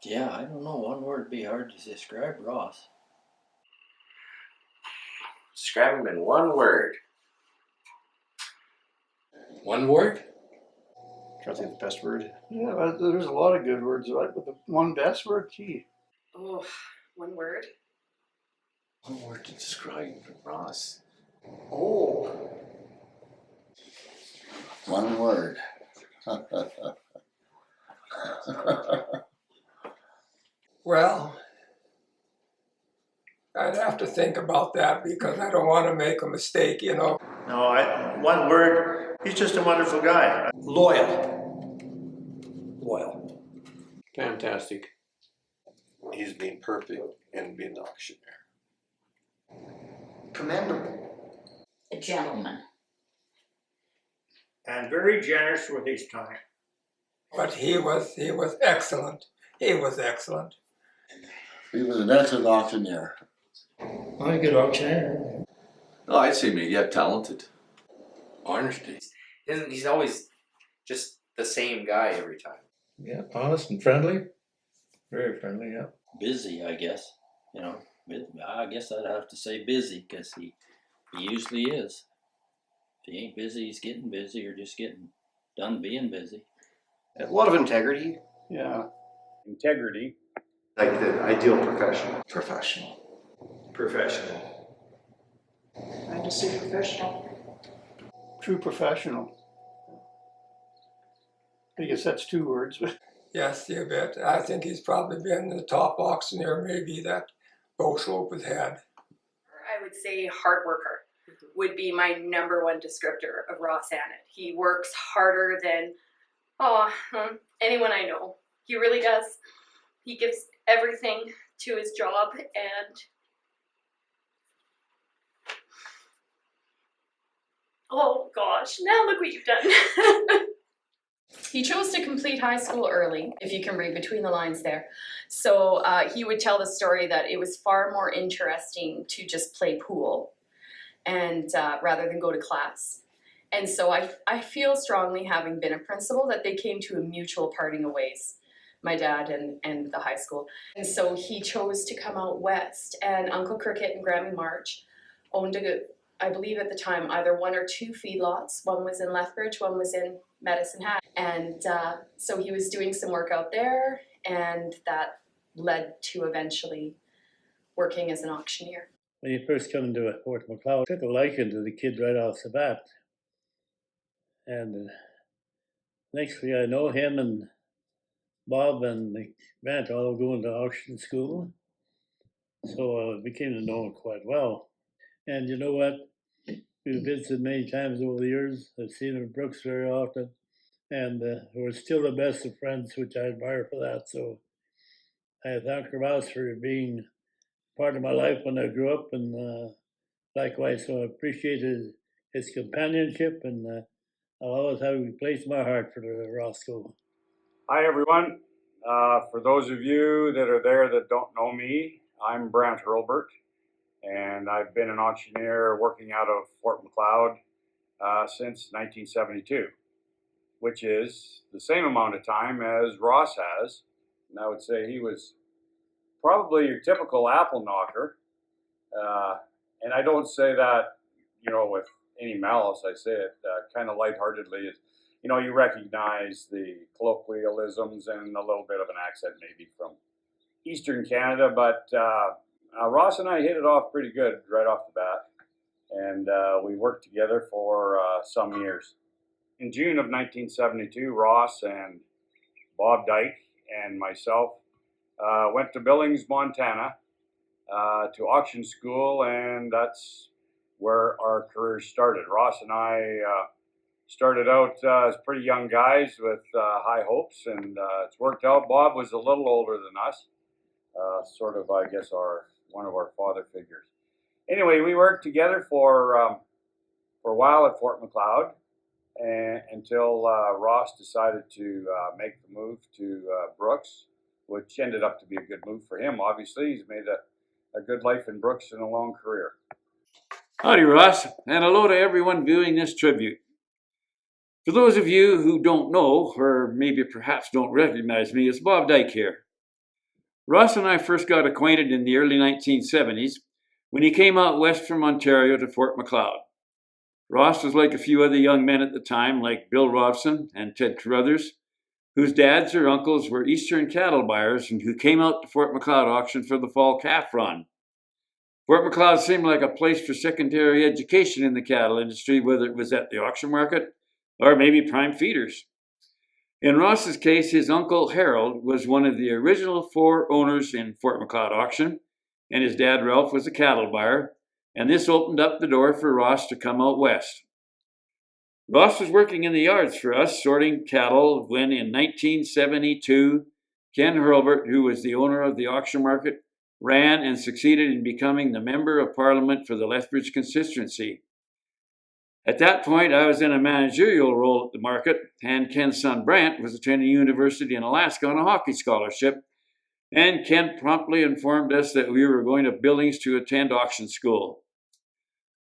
Yeah, I don't know. One word would be hard to describe Ross. Describe him in one word. One word? Trying to think the best word. Yeah, but there's a lot of good words, right? But the one best word, gee. Oh, one word. One word to describe Ross. Oh. One word. Well, I'd have to think about that because I don't want to make a mistake, you know. No, one word, he's just a wonderful guy. Loyal. Loyal. Fantastic. He's been perfect in being an auctioneer. Commendable. A gentleman. And very generous with his time. But he was excellent. He was excellent. He was an excellent auctioneer. I'm a good auctioneer. Oh, I'd say maybe talented. Honesty. He's always just the same guy every time. Yeah, honest and friendly. Very friendly, yeah. Busy, I guess. You know, I guess I'd have to say busy because he usually is. If he ain't busy, he's getting busy or just getting done being busy. A lot of integrity. Yeah. Integrity. Like the ideal professional. Professional. I just say professional. True professional. I guess that's two words, but Yes, you bet. I think he's probably been the top auctioneer maybe that Beauchamp has had. I would say hard worker would be my number one descriptor of Ross Annett. He works harder than anyone I know. He really does. He gives everything to his job, and oh gosh, now look what you've done. He chose to complete high school early, if you can read between the lines there. So he would tell the story that it was far more interesting to just play pool and rather than go to class. And so I feel strongly, having been a principal, that they came to a mutual parting of ways, my dad and the high school. And so he chose to come out west, and Uncle Cricket and Grammy March owned I believe at the time, either one or two feedlots. One was in Lethbridge, one was in Medicine Hat. And so he was doing some work out there, and that led to eventually working as an auctioneer. When you first come into Fort McLeod, I took a liking to the kid right off the bat. And next thing I know, him and Bob and Grant all going to auction school. So I became to know him quite well. And you know what? We've visited many times over the years. I've seen him at Brooks very often. And we're still the best of friends, which I admire for that. So I thank Ross for being part of my life when I grew up, and likewise, so I appreciate his companionship, and I'll always have a place in my heart for the Ross School. Hi, everyone. For those of you that are there that don't know me, I'm Brant Hurlbert, and I've been an auctioneer working out of Fort McLeod since 1972, which is the same amount of time as Ross has. And I would say he was probably your typical apple knocker. And I don't say that, with any malice. I say it kind of lightheartedly. You recognize the colloquialisms and a little bit of an accent maybe from Eastern Canada, but Ross and I hit it off pretty good right off the bat, and we worked together for some years. In June of 1972, Ross and Bob Dyke and myself went to Billings, Montana to auction school, and that's where our careers started. Ross and I started out as pretty young guys with high hopes, and it's worked out. Bob was a little older than us, sort of, I guess, one of our father figures. Anyway, we worked together for a while at Fort McLeod, until Ross decided to make the move to Brooks, which ended up to be a good move for him. Obviously, he's made a good life in Brooks and a long career. Howdy, Ross, and hello to everyone viewing this tribute. For those of you who don't know, or maybe perhaps don't recognize me, it's Bob Dyke here. Ross and I first got acquainted in the early 1970s when he came out west from Ontario to Fort Macleod. Ross was like a few other young men at the time, like Bill Robson and Ted Carruthers, whose dads or uncles were Eastern cattle buyers and who came out to Fort Macleod auction for the fall calf run. Fort Macleod seemed like a place for secondary education in the cattle industry, whether it was at the auction market or maybe prime feeders. In Ross's case, his uncle Harold was one of the original 4 owners in Fort Macleod auction, and his dad Ralph was a cattle buyer, and this opened up the door for Ross to come out west. Ross was working in the yards for us, sorting cattle, when in 1972, Ken Hurlbert, who was the owner of the auction market, ran and succeeded in becoming the Member of Parliament for the Lethbridge constituency. At that point, I was in a managerial role at the market, and Ken's son Brant was attending university in Alaska on a hockey scholarship, and Ken promptly informed us that we were going to Billings to attend auction school.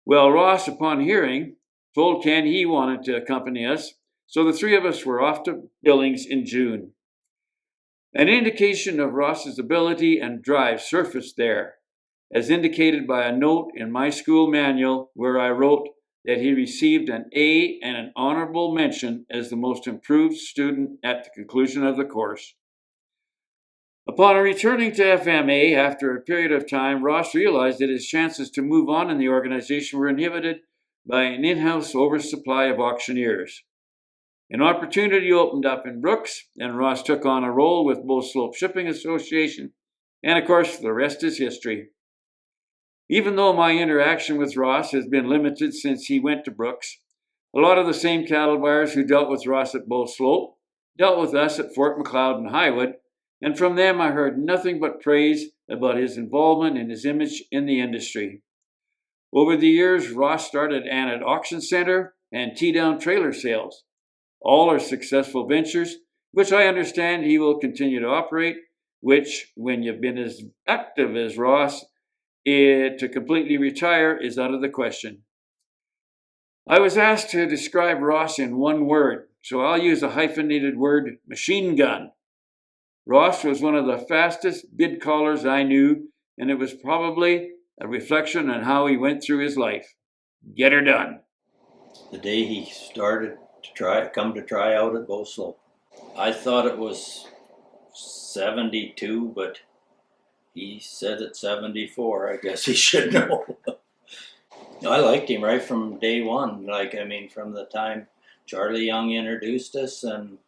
Well, Ross, upon hearing, told Ken he wanted to accompany us, so the 3 of us were off to Billings in June. An indication of Ross's ability and drive surfaced there, as indicated by a note in my school manual where I wrote that he received an A and an honorable mention as the most improved student at the conclusion of the course. Upon returning to FMA after a period of time, Ross realized that his chances to move on in the organization were inhibited by an in-house oversupply of auctioneers. An opportunity opened up in Brooks, and Ross took on a role with Bow Slope Shipping Association, and of course, the rest is history. Even though my interaction with Ross has been limited since he went to Brooks, a lot of the same cattle buyers who dealt with Ross at Bow Slope dealt with us at Fort Macleod and Highwood, and from them I heard nothing but praise about his involvement and his image in the industry. Over the years, Ross started Annett Auction Center and T-Down Trailer Sales. All are successful ventures, which I understand he will continue to operate, which, when you've been as active as Ross, to completely retire is out of the question. I was asked to describe Ross in one word, so I'll use a hyphenated word, machine gun. Ross was one of the fastest bid callers I knew, and it was probably a reflection on how he went through his life. Get her done. The day he started to try out at Bow Slope. I thought it was 72, but he said it's 74. I guess he should know. I liked him right from day one. From the time Charlie Young introduced us, and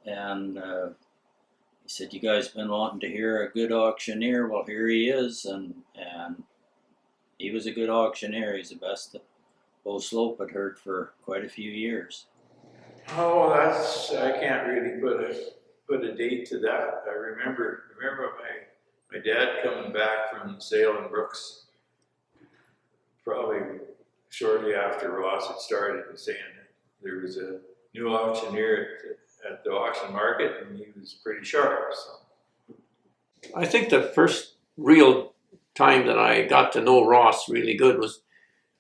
he said, "You guys been wanting to hear a good auctioneer? Well, here he is." And he was a good auctioneer. He's the best that Bow Slope had heard for quite a few years. Oh, I can't really put a date to that. I remember my dad coming back from Sale and Brooks, probably shortly after Ross had started, and saying there was a new auctioneer at the auction market, and he was pretty sharp. So I think the first real time that I got to know Ross really good was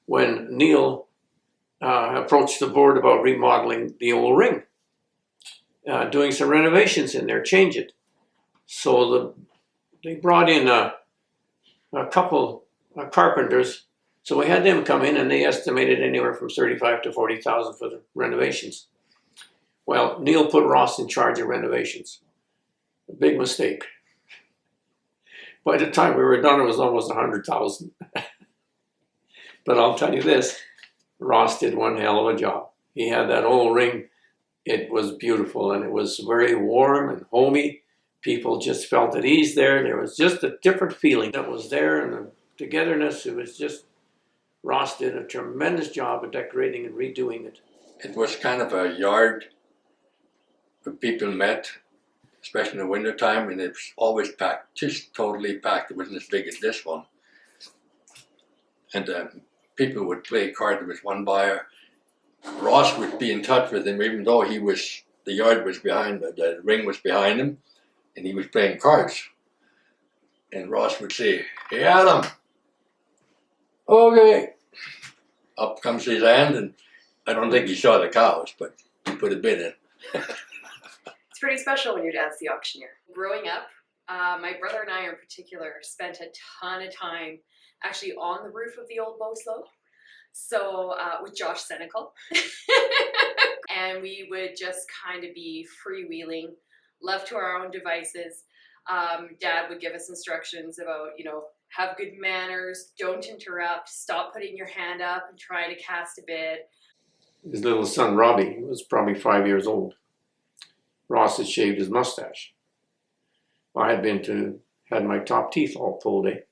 when Neil approached the board about remodeling the old ring, doing some renovations in there, change it. So they brought in a couple of carpenters. So we had them come in, and they estimated anywhere from $35,000 to $40,000 for the renovations. Well, Neil put Ross in charge of renovations. A big mistake. By the time we were done, it was almost $100,000. But I'll tell you this, Ross did one hell of a job. He had that old ring. It was beautiful, and it was very warm and homey. People just felt at ease there. There was just a different feeling that was there, and the togetherness. It was just, Ross did a tremendous job of decorating and redoing it. it was kind of a yard where people met, especially in the wintertime, and it was always packed, just totally packed. It wasn't as big as this one. And people would play cards. There was one buyer. Ross would be in touch with him, even though the yard was behind, the ring was behind him, and he was playing cards. And Ross would say, "Hey, Adam." "Okay." Up comes his hand, and I don't think he saw the cows, but he put a bid in. It's pretty special when your dad's the auctioneer. Growing up, My brother and I in particular spent a ton of time actually on the roof of the old bow slope. So with Josh Senecal. And we would just kind of be freewheeling, left to our own devices. Dad would give us instructions about, you know, have good manners, don't interrupt, stop putting your hand up and trying to cast a bid. His little son Robbie was probably 5 years old. Ross had shaved his mustache. I had my top teeth all pulled in,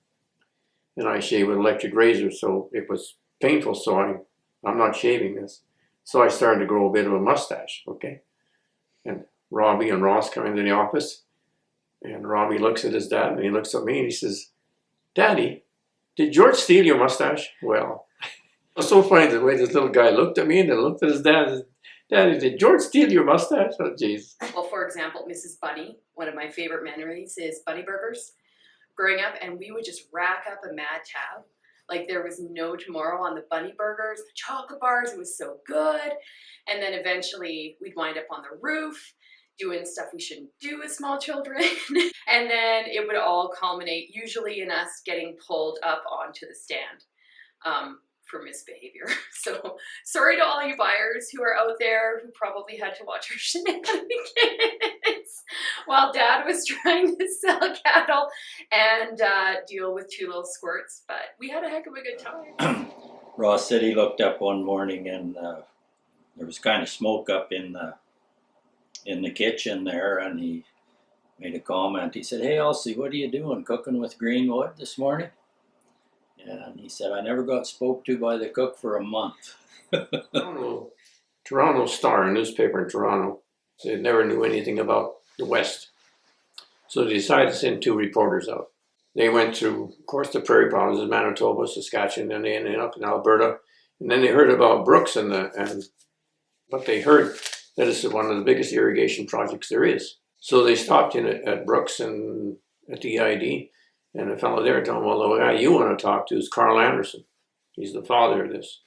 and I shaved with electric razor, so it was painful. So I'm not shaving this. So I started to grow a bit of a mustache, okay? And Robbie and Ross come into the office, and Robbie looks at his dad, and he looks at me, and he says, "Daddy, did George steal your mustache?" Well, it was so funny the way this little guy looked at me, and then looked at his dad, and said, "Daddy, did George steal your mustache?" Oh, jeez. Well, for example, Mrs. Bunny, one of my favorite memories is Bunny Burgers. Growing up, and we would just rack up a mad tab. Like there was no tomorrow on the Bunny Burgers, the chocolate bars, it was so good. And then eventually we'd wind up on the roof doing stuff we shouldn't do as small children. And then it would all culminate usually in us getting pulled up onto the stand for misbehavior. So sorry to all you buyers who are out there who probably had to watch our shenanigans while Dad was trying to sell cattle and deal with two little squirts, but we had a heck of a good time. Ross said he looked up one morning and there was kind of smoke up in the kitchen there, and he made a comment. He said, "Hey Elsie, what are you doing, cooking with green wood this morning?" And he said, "I never got spoke to by the cook for a month." Toronto Star, a newspaper in Toronto, they never knew anything about the West. So they decided to send 2 reporters out. They went through, of course, the prairie provinces, Manitoba, Saskatchewan, and they ended up in Alberta. And then they heard about Brooks and what they heard that it's one of the biggest irrigation projects there is. So they stopped in at Brooks and at the EID, and the fellow there told them, "Well, the guy you want to talk to is Carl Anderson. He's the father of this."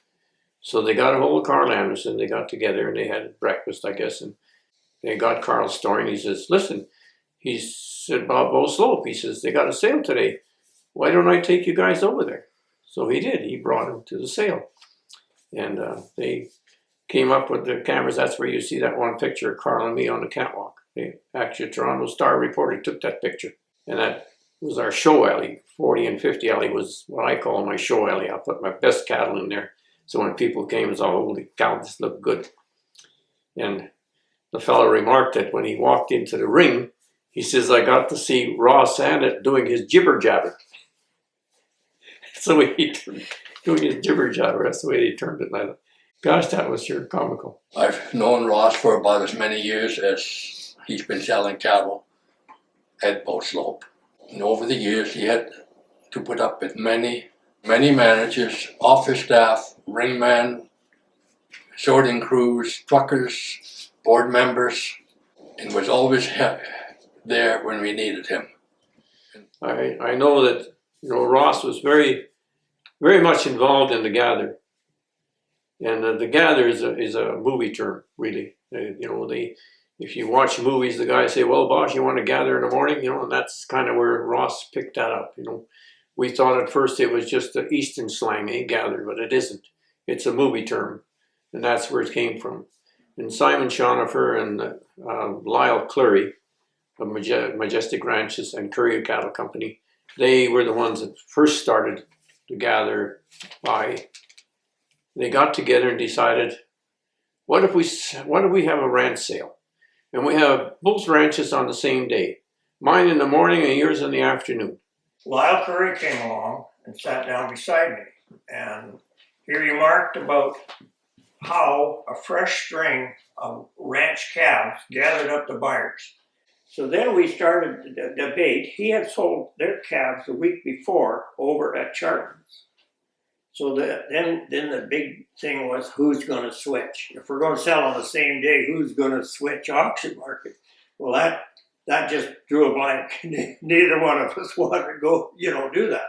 So they got a hold of Carl Anderson, they got together and they had breakfast, I guess, and they got Carl's story, and he says, "Listen," he said about Bow Slope, he says, "they got a sale today. Why don't I take you guys over there?" So he did. He brought him to the sale. And they came up with the cameras. That's where you see that one picture of Carl and me on the catwalk. Actually, Toronto Star reporter took that picture. And that was our show alley. 40 and 50 alley was what I call my show alley. I put my best cattle in there. So when people came, it was all, "Holy cow, this looked good." And the fellow remarked that when he walked into the ring, he says, "I got to see Ross Annett doing his jibber jabber." That's the way he turned, doing his jibber jabber. That's the way he turned it. And I thought, gosh, that was sure comical. I've known Ross for about as many years as he's been selling cattle at Bow Slope. And over the years, he had to put up with many managers, office staff, ringmen, sorting crews, truckers, board members, and was always there when we needed him. I know that Ross was very, very much involved in the gather, and the gather is a movie term, really. If you watch movies, the guys say, "Well, boss, you want to gather in the morning?" And that's kind of where Ross picked that up. We thought at first it was just the Eastern slang, gather, but it isn't. It's a movie term, and that's where it came from. And Simon Schonifer and Lyle Clury of Majestic Ranches and Courier Cattle Company, they were the ones that first started to gather by. They got together and decided, what if we have a ranch sale? And we have both ranches on the same day. Mine in the morning and yours in the afternoon. Lyle Curry came along and sat down beside me, and he remarked about how a fresh string of ranch calves gathered up the buyers. So then we started the debate. He had sold their calves the week before over at Charlton's. So then the big thing was, who's going to switch? If we're going to sell on the same day, who's going to switch auction market? Well, that just drew a blank. Neither one of us wanted to go, do that.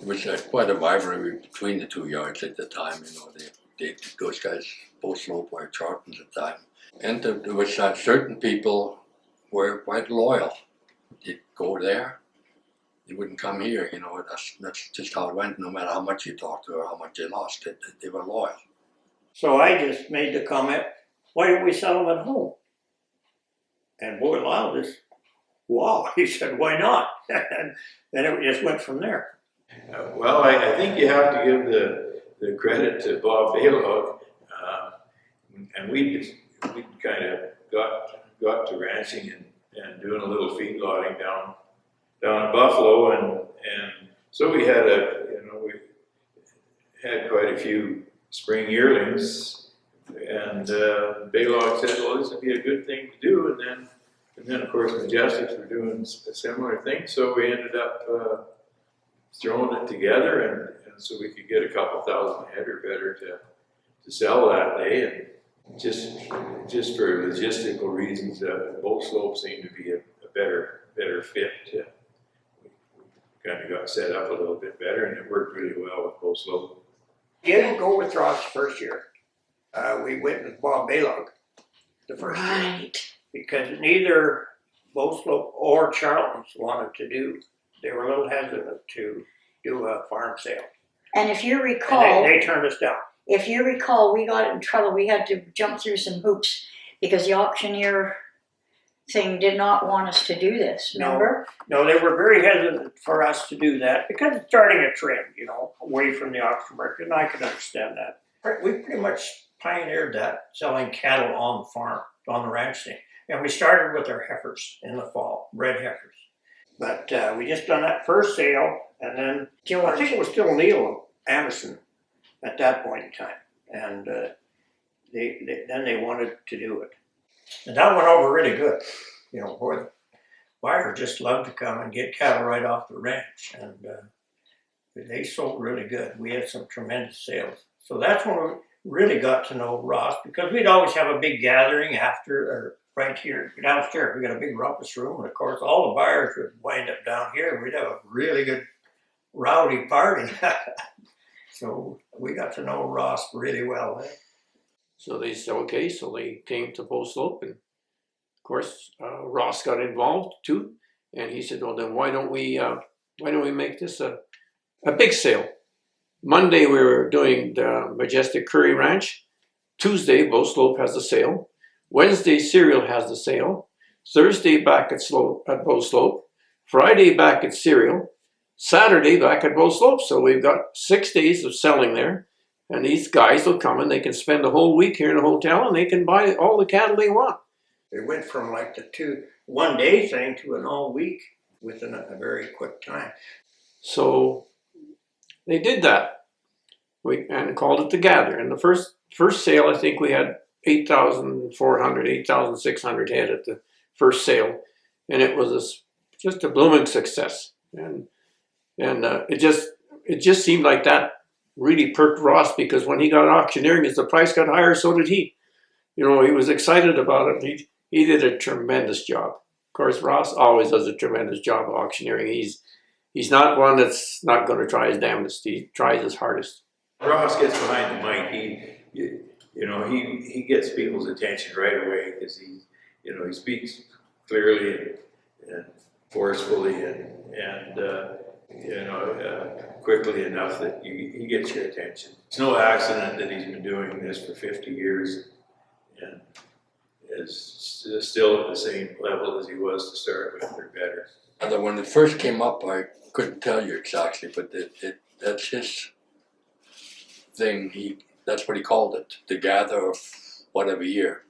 It was quite a rivalry between the 2 yards at the time. Those guys, Bow Slope were Charlton's at the time. And there was certain people were quite loyal. They'd go there. They wouldn't come here, you know. That's just how it went. No matter how much you talked to or how much they lost, they were loyal. So I just made the comment, why don't we sell them at home? And boy, Lyle just, wow, he said, why not? And then it just went from there. Well, I think you have to give the credit to Bob Baylog, and we kind of got to ranching and doing a little feedlotting down in Buffalo, and so we had we had quite a few spring yearlings, and Baylog said, well, this would be a good thing to do, and then of course Majestics were doing a similar thing, so we ended up throwing it together, and so we could get a couple thousand head or better to sell that day, and just for logistical reasons, both slopes seemed to be a better fit. We kind of got set up a little bit better, and it worked really well with both slopes. Didn't go with Ross the first year. We went with Bob Baylog the first year. Right. Because neither Bowslope or Charlton's wanted to do. They were a little hesitant to do a farm sale. And if you recall, And they turned us down. if you recall, we got in trouble. We had to jump through some hoops because the auctioneer thing did not want us to do this, remember? No, they were very hesitant for us to do that because it's starting a trend, you know, away from the auction market, and I can understand that. We pretty much pioneered that, selling cattle on the farm, on the ranch thing. And we started with our heifers in the fall, red heifers. But we just done that first sale, and then I think it was still Neil Anderson at that point in time. And then they wanted to do it. And that went over really good. You know, boy, the buyers just loved to come and get cattle right off the ranch. And they sold really good. We had some tremendous sales. So that's when we really got to know Ross, because we'd always have a big gathering after, or right here downstairs. We got a big rumpus room, and of course all the buyers would wind up down here, and we'd have a really good rowdy party. So we got to know Ross really well. So they said, okay, so they came to Post Slope, and of course Ross got involved too, and he said, well then why don't we make this a big sale? Monday we were doing the Majestic Curry Ranch. Tuesday Bow Slope has the sale. Wednesday Cereal has the sale. Thursday back at Bow Slope. Friday back at Cereal. Saturday back at Bow Slope. So we've got 6 days of selling there. And these guys will come and they can spend the whole week here in a hotel and they can buy all the cattle they want. It went from like the 1 day thing to an all week within a very quick time. So they did that. And called it the Gather. And the first sale, I think we had 8,400, 8,600 head at the first sale. And it was just a blooming success. And it just seemed like that really perked Ross, because when he got auctioneering, as the price got higher, so did he. You know, he was excited about it. He did a tremendous job. Of course, Ross always does a tremendous job of auctioneering. He's not one that's not going to try his damnedest. He tries his hardest. Ross gets behind the mic. He gets people's attention right away because he speaks clearly and forcefully and quickly enough that he gets your attention. It's no accident that he's been doing this for 50 years and is still at the same level as he was to start with, or better. And when it first came up, I couldn't tell you exactly, but that's his thing. That's what he called it, the Gather of whatever year.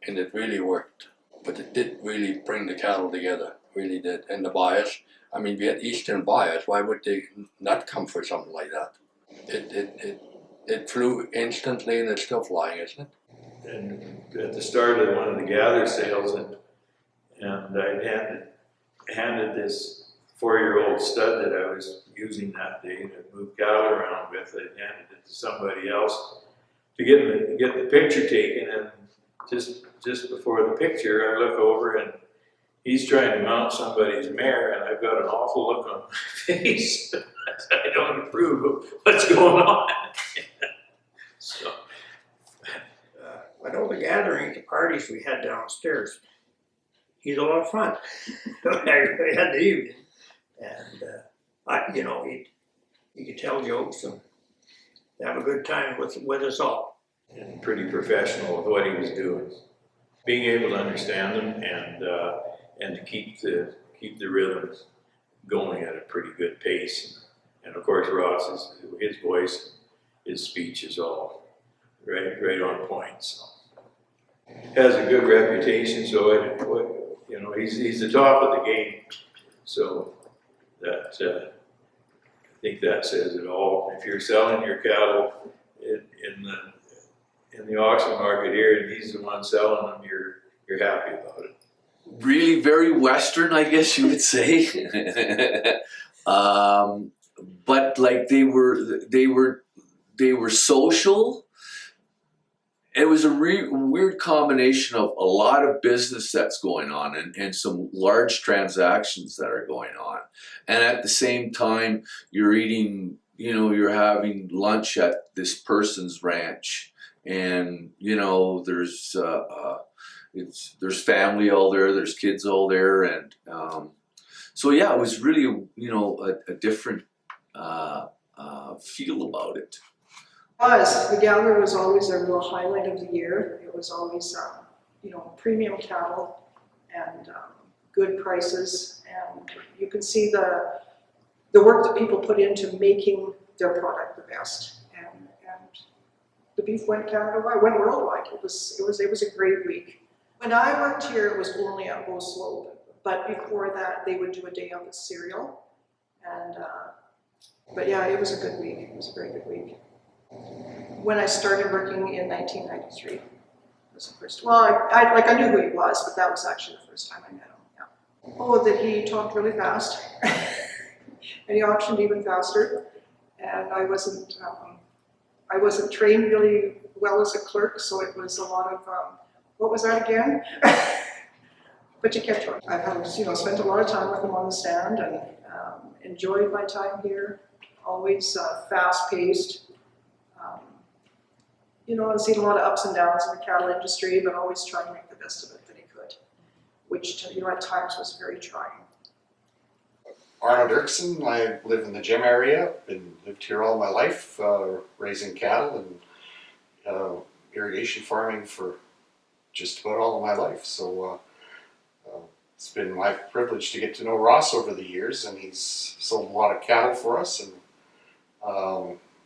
And it really worked. But it did really bring the cattle together, really did. And the buyers, I mean, we had Eastern buyers. Why would they not come for something like that? It flew instantly, and it's still flying, isn't it? And at the start of one of the Gather sales, and I handed this 4-year-old stud that I was using that day to move cattle around with. I handed it to somebody else to get the picture taken, and just before the picture, I look over and he's trying to mount somebody's mare, and I've got an awful look on my face. I don't approve of what's going on. So. I know the gatherings, the parties we had downstairs, he's a lot of fun. I really had the evening, and he could tell jokes and have a good time with us all. And pretty professional with what he was doing. Being able to understand them and to keep the rhythm going at a pretty good pace. And of course, Ross, his voice, his speech is all right on point. So has a good reputation. So he's the top of the game. So that I think that says it all. If you're selling your cattle in the auction market here, and he's the one selling them, you're happy about it. Really very Western, I guess you would say. But like they were social. It was a weird combination of a lot of business that's going on and some large transactions that are going on. And at the same time, you're eating, you're having lunch at this person's ranch. And, there's family all there, there's kids all there. And so, yeah, it was really, a different feel about it. The gather was always a real highlight of the year. It was always, premium cattle and good prices, and you can see the work that people put into making their product the best. And the beef went went worldwide. It was a great week. When I worked here, it was only at Bow Slope, but before that, they would do a day up at Cereal, and but yeah, it was a good week. It was a very good week. When I started working in 1993, was the first. Well, I knew who he was, but that was actually the first time I met him. Yeah. Oh, that he talked really fast, and he auctioned even faster. And I wasn't trained really well as a clerk, so it was a lot of what was that again? But you kept going. I've spent a lot of time with him on the stand and enjoyed my time here. Always fast-paced. I've seen a lot of ups and downs in the cattle industry, but always trying to make the best of it that he could, which, at times was very trying. Arnold Dirksen, I live in the Gym area, lived here all my life, raising cattle and irrigation farming for just about all of my life. So it's been my privilege to get to know Ross over the years, and he's sold a lot of cattle for us, and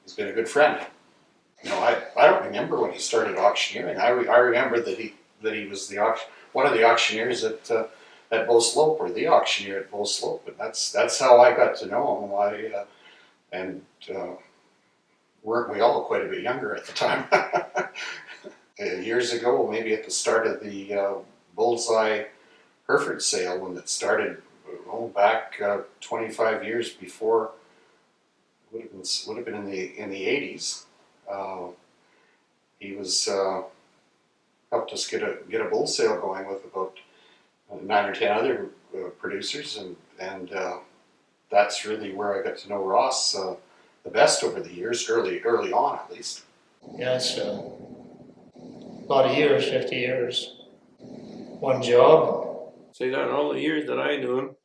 he's been a good friend. I don't remember when he started auctioneering. I remember that he was one of the auctioneers at Bow Slope, or the auctioneer at Bow Slope, and that's how I got to know him. Weren't we all quite a bit younger at the time? Years ago, maybe at the start of the Bullseye Hereford sale, when it started, back 25 years before, would have been in the 80s. He was helped us get a bull sale going with about 9 or 10 other producers, and that's really where I got to know Ross the best over the years, early on at least. Yes, a lot of years, 50 years, one job. Say that all the years that I knew him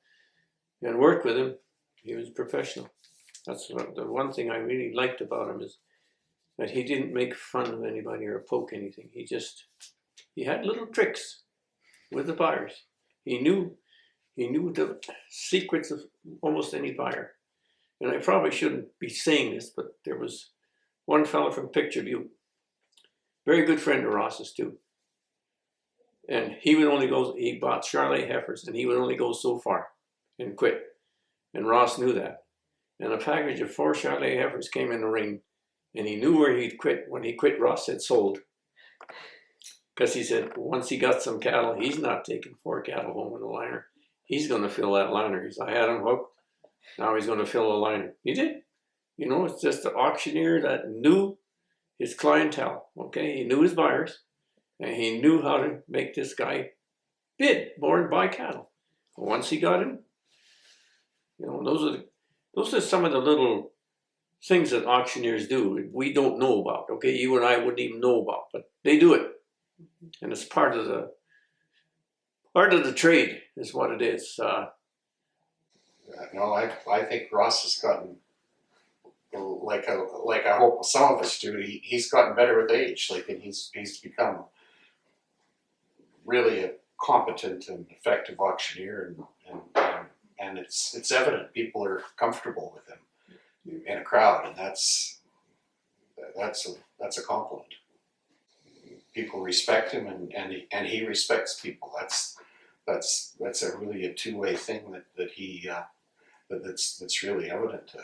and worked with him, he was professional. That's the one thing I really liked about him, is that he didn't make fun of anybody or poke anything. He had little tricks with the buyers. He knew the secrets of almost any buyer. And I probably shouldn't be saying this, but there was one fellow from Picture View, very good friend of Ross's too. And he bought Charolais heifers, and he would only go so far and quit. And Ross knew that. And a package of 4 Charolais heifers came in the ring, and he knew where he'd quit. When he quit, Ross had sold. Because he said, once he got some cattle, he's not taking 4 cattle home in a liner. He's going to fill that liner. He said, I had him hooked. Now he's going to fill a liner. He did. It's just an auctioneer that knew his clientele. Okay, he knew his buyers, and he knew how to make this guy bid more and buy cattle. And once he got him, those are some of the little things that auctioneers do. We don't know about. Okay, you and I wouldn't even know about, but they do it. And it's part of Art of the trade is what it is. No, I think Ross has gotten, like I hope some of us do. He's gotten better with age. Like, and he's become really a competent and effective auctioneer, and it's evident people are comfortable with him in a crowd, and that's a compliment. People respect him, and he respects people. That's a really a two-way thing that's really evident.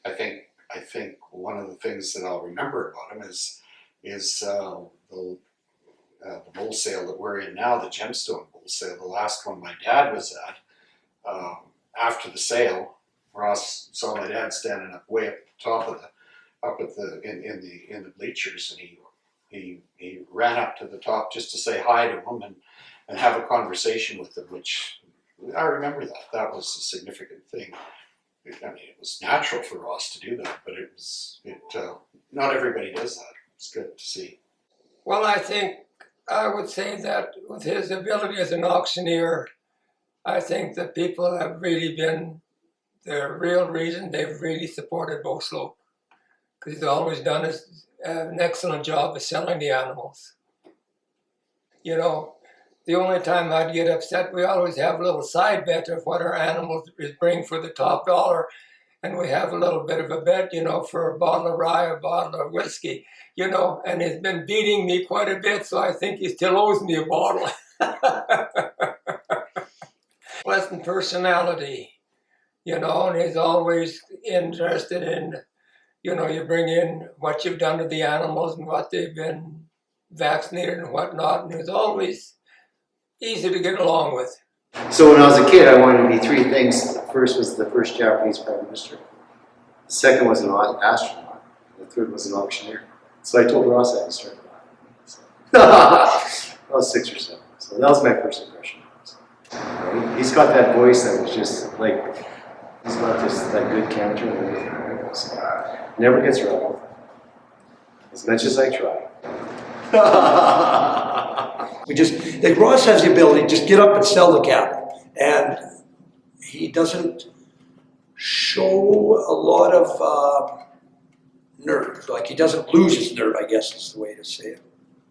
I think one of the things that I'll remember about him is the bull sale that we're in now, the gemstone bull sale, the last one my dad was at. After the sale, Ross saw my dad standing up way up the top of in the bleachers, and he ran up to the top just to say hi to him and have a conversation with him, which I remember that. That was a significant thing. I mean, it was natural for Ross to do that, but not everybody does that. It's good to see. Well, I would say that with his ability as an auctioneer, I think that people have really been the real reason they've really supported Bo Slope, because he's always done an excellent job of selling the animals. You know, the only time I'd get upset, we always have a little side bet of what our animals bring for the top dollar. And we have a little bit of a bet, for a bottle of rye, a bottle of whiskey, and he's been beating me quite a bit, so I think he still owes me a bottle. Pleasant personality, and he's always interested in, you bring in what you've done to the animals and what they've been vaccinated and whatnot, and he's always easy to get along with. So when I was a kid, I wanted to be three things. The first was the first Japanese Prime Minister. The second was an astronaut. The third was an auctioneer. So I told Ross I could start I was 6 or 7. So that was my first impression. He's got that voice that was just like, he's got that good canter and everything. So never gets rattled. As much as I try. Like Ross has the ability to just get up and sell the cattle, and he doesn't show a lot of nerve. Like, he doesn't lose his nerve, I guess is the way to say it.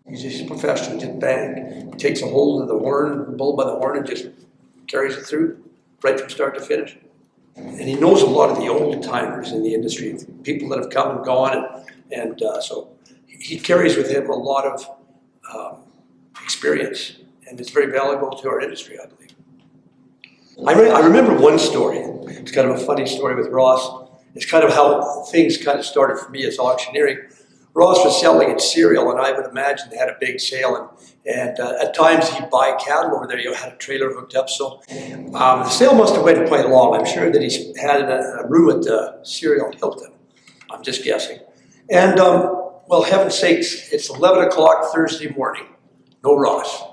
He's just professional, just bang. He takes a hold of the horn, the bull by the horn, and just carries it through, right from start to finish. And he knows a lot of the old timers in the industry, people that have come and gone, and so he carries with him a lot of experience, and it's very valuable to our industry, I believe. I remember one story. It's kind of a funny story with Ross. It's kind of how things kind of started for me as auctioneering. Ross was selling at cereal, and I would imagine they had a big sale, and at times he'd buy cattle over there. You had a trailer hooked up, so the sale must have went quite long. I'm sure that he had a room at the cereal Hilton. I'm just guessing. And well, heaven's sakes, it's 11 o'clock Thursday morning. No Ross.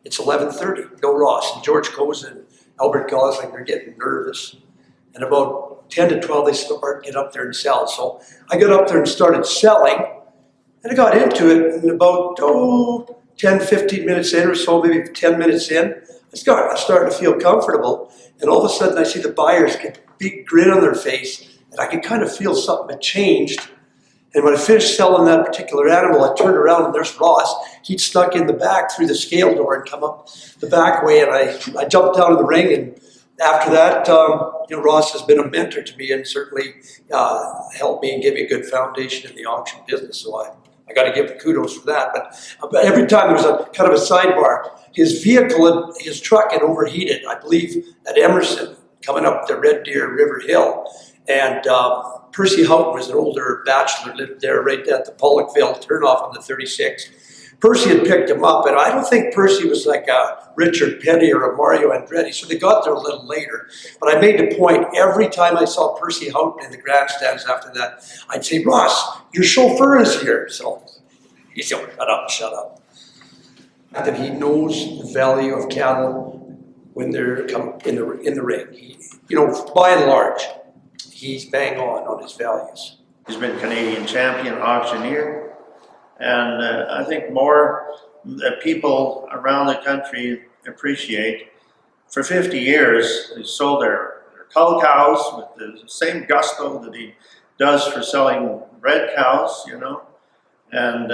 It's 11:30. No Ross. And George Coase and Albert Gosling, they're getting nervous. And about 10 to 12, they start get up there and sell. So I got up there and started selling, and I got into it. And about 10, 15 minutes in or so, maybe 10 minutes in, I started to feel comfortable. And all of a sudden, I see the buyers get a big grin on their face, and I could kind of feel something had changed. And when I finished selling that particular animal, I turned around and there's Ross. He'd snuck in the back through the scale door and come up the back way, and I jumped down in the ring. And after that, Ross has been a mentor to me and certainly helped me and gave me a good foundation in the auction business. So I got to give him kudos for that. But every time there was a kind of a sidebar, his vehicle, his truck had overheated, I believe, at Emerson, coming up the Red Deer River Hill. And Percy Houghton was an older bachelor, lived there right at the Pollockville turnoff on the 36. Percy had picked him up, and I don't think Percy was like a Richard Penny or a Mario Andretti, so they got there a little later. But I made the point, every time I saw Percy Houghton in the grandstands after that, I'd say, Ross, your chauffeur is here. So he'd say, shut up. That he knows the value of cattle when they're in the ring. By and large, he's bang on his values. He's been Canadian champion auctioneer, and I think more that people around the country appreciate. For 50 years, he sold their cull cows with the same gusto that he does for selling red cows, you know. And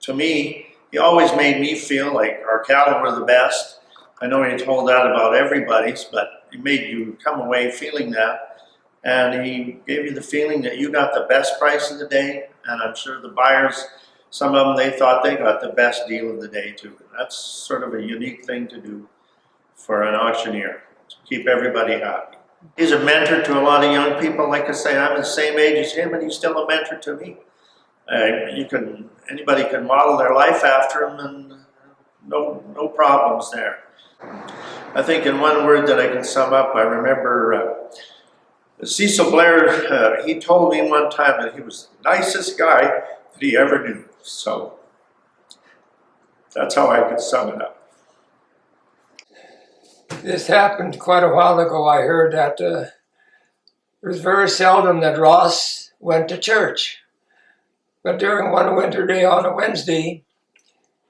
to me, he always made me feel like our cattle were the best. I know he told that about everybody's, but he made you come away feeling that. And he gave you the feeling that you got the best price of the day. And I'm sure the buyers, some of them, they thought they got the best deal of the day too. That's sort of a unique thing to do for an auctioneer, to keep everybody happy. He's a mentor to a lot of young people. Like I say, I'm the same age as him, and he's still a mentor to me. Anybody can model their life after him, and no problems there. I think in one word that I can sum up, I remember Cecil Blair, he told me one time that he was the nicest guy that he ever knew. So that's how I could sum it up. This happened quite a while ago. I heard that it was very seldom that Ross went to church. But during one winter day on a Wednesday,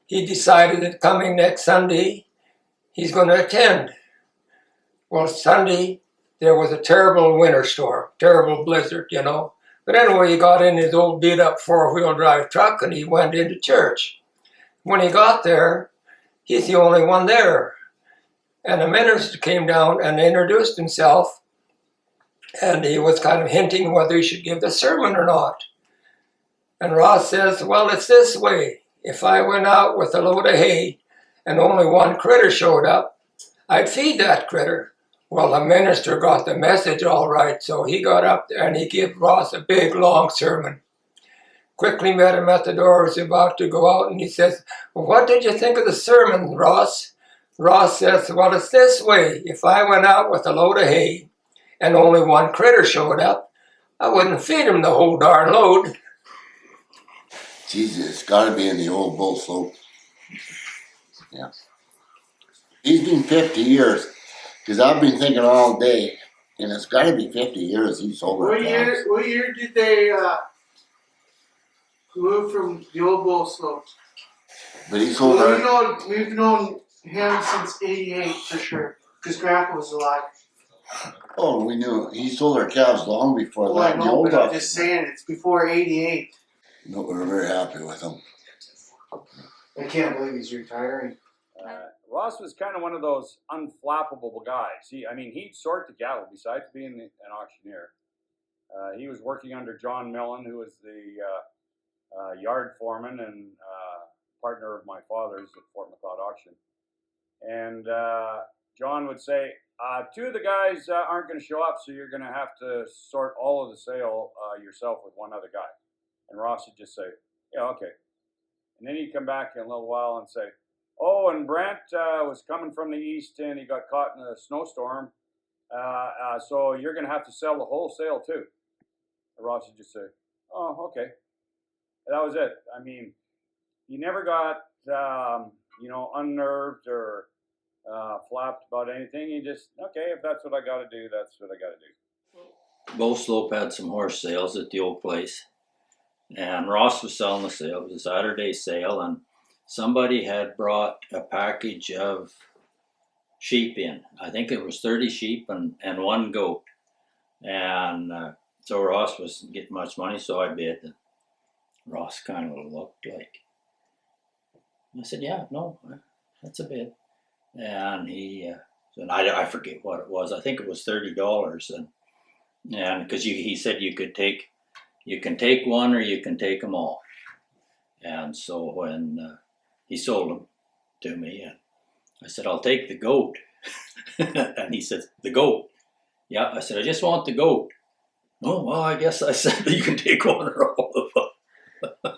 he decided that coming next Sunday, he's going to attend. Well, Sunday, there was a terrible winter storm, terrible blizzard, you know. But anyway, he got in his old beat-up four-wheel drive truck and he went into church. When he got there, he's the only one there. And the minister came down and introduced himself, and he was kind of hinting whether he should give the sermon or not. And Ross says, well, it's this way. If I went out with a load of hay and only one critter showed up, I'd feed that critter. Well, the minister got the message all right, so he got up there and he gave Ross a big, long sermon. Quickly met him at the door, was about to go out, and he says, well, what did you think of the sermon, Ross? Ross says, well, it's this way. If I went out with a load of hay and only one critter showed up, I wouldn't feed him the whole darn load. Jesus, it's got to be in the old Bull Slope. Yeah. He's been 50 years, because I've been thinking all day, and it's got to be 50 years he's sold What year did they move from the old Bull Slope? But he sold We've known him since '88 for sure, because Grandpa was alive. Oh, we knew he sold our calves long before Well, that. I know, but I'm just saying it's before '88. No, we were very happy with him. I can't believe he's retiring. Ross was kind of one of those unflappable guys. He'd sort the cattle besides being an auctioneer. He was working under John Millen, who was the yard foreman and partner of my father's at Fort McLeod Auction. And John would say, two of the guys aren't going to show up, so you're going to have to sort all of the sale yourself with one other guy. And Ross would just say, yeah, okay. And then he'd come back in a little while and say, oh, and Brent was coming from the east and he got caught in a snowstorm, so you're going to have to sell the whole sale too. And Ross would just say, oh, okay. And that was it. He never got, unnerved or flapped about anything. He just, okay, if that's what I got to do, that's what I got to do. Bull Slope had some horse sales at the old place, and Ross was selling the sale. It was a Saturday sale, and somebody had brought a package of sheep in. I think it was 30 sheep and one goat. And so Ross wasn't getting much money, so I bid. And Ross kind of looked like, I said, yeah, no, that's a bid. And he, and I forget what it was. I think it was $30. And because he said you can take one or you can take them all. And so when he sold them to me, and I said, I'll take the goat. And he said, the goat? Yeah. I said, I just want the goat. Oh, well, I guess I said you can take one or all of them.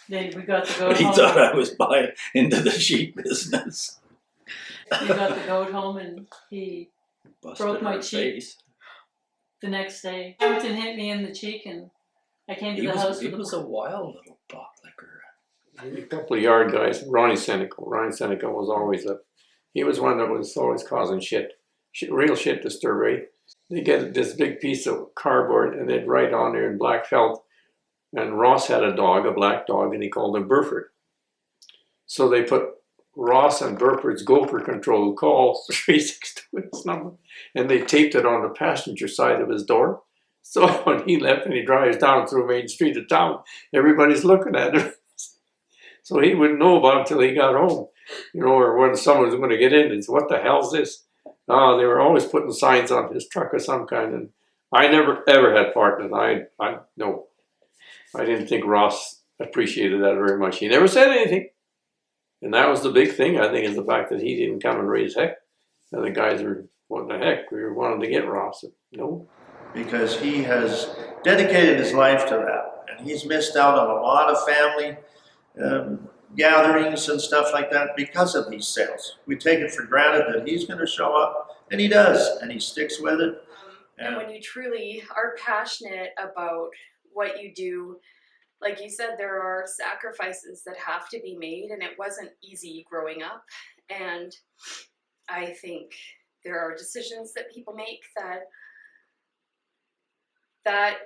Then we got the goat But he home. thought I was buying into the sheep business. We got the goat home and he broke my cheek face. the next day. Jumped and hit me in the cheek, and I came to the house. He was a wild little bootlicker. A couple of yard guys, Ronnie Seneca was always he was one that was always causing real shit to Sturray. They get this big piece of cardboard and they'd write on there in black felt, and Ross had a dog, a black dog, and he called him Burford. So they put Ross and Burford's gopher control call 362 his number, and they taped it on the passenger side of his door. So when he left and he drives down through Main Street of town, everybody's looking at him. So he wouldn't know about it until he got home, or when someone was going to get in and say, "What the hell's this?" They were always putting signs on his truck of some kind, and I never ever had part in it. No, I didn't think Ross appreciated that very much. He never said anything, and that was the big thing. I think is the fact that he didn't come and raise heck. And the guys were, "What the heck? We were wanting to get Ross." No, because he has dedicated his life to that, and he's missed out on a lot of family gatherings and stuff like that because of these sales. We take it for granted that he's going to show up, and he does, and he sticks with it. And when you truly are passionate about what you do, like you said, there are sacrifices that have to be made, and it wasn't easy growing up. And I think there are decisions that people make that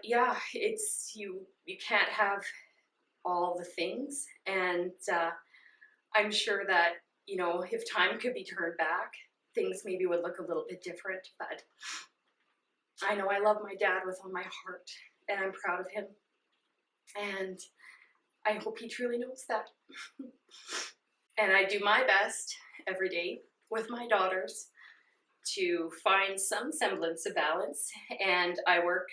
yeah, it's you can't have all the things. And I'm sure that, if time could be turned back, things maybe would look a little bit different. But I know I love my dad with all my heart, and I'm proud of him. And I hope he truly knows that. And I do my best every day with my daughters to find some semblance of balance. And I work,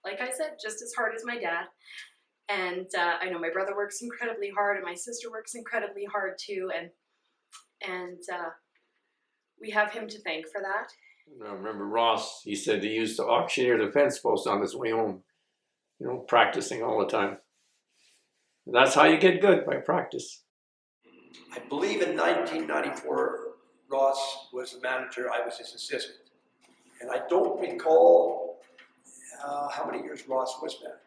like I said, just as hard as my dad. And I know my brother works incredibly hard, and my sister works incredibly hard too. And we have him to thank for that. I remember Ross. He said he used to auctioneer the fence post on his way home. Practicing all the time. And that's how you get good, by practice. I believe in 1994, Ross was the manager, I was his assistant. And I don't recall how many years Ross was manager.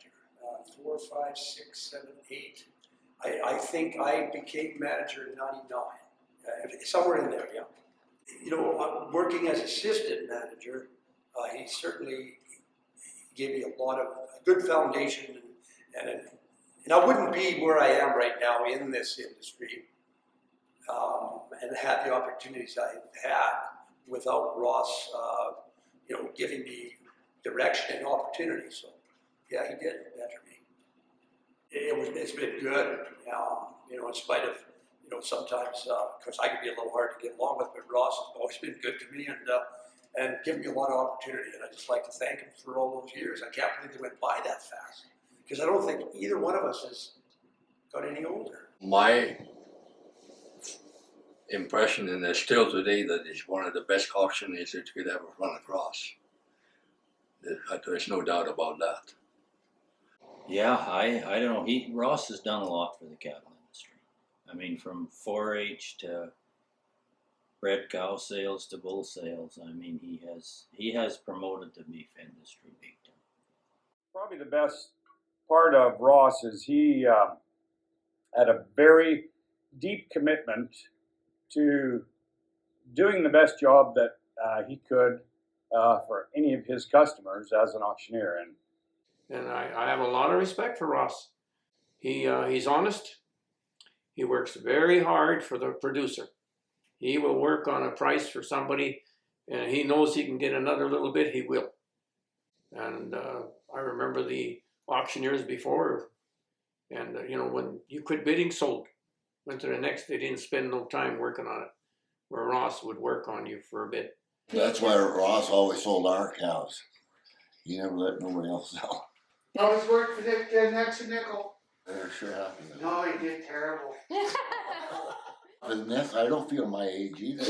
4, 5, 6, 7, 8. I think I became manager in 99. Somewhere in there, yeah. Working as assistant manager, he certainly gave me a good foundation, and I wouldn't be where I am right now in this industry and had the opportunities I had without Ross, giving me direction and opportunity. So, yeah, he did mentor me. It's been good, in spite of, sometimes, because I can be a little hard to get along with, but Ross has always been good to me and given me a lot of opportunity. And I just like to thank him for all those years. I can't believe they went by that fast, because I don't think either one of us has got any older. My impression, and it's still today, that he's one of the best auctioneers that you could ever run across. There's no doubt about that. Yeah, I don't know. Ross has done a lot for the cattle industry. I mean, from 4-H to bred cow sales to bull sales. I mean, he has promoted the beef industry big time. Probably the best part of Ross is he had a very deep commitment to doing the best job that he could for any of his customers as an auctioneer. And I have a lot of respect for Ross. He's honest. He works very hard for the producer. He will work on a price for somebody, and he knows he can get another little bit, he will. And I remember the auctioneers before, and when you quit bidding, sold. Went to the next, they didn't spend no time working on it, where Ross would work on you for a bit. That's why Ross always sold our cows. He never let nobody else sell. Always worked for the next nickel. They're sure happy. No, he did terrible. I don't feel my age either.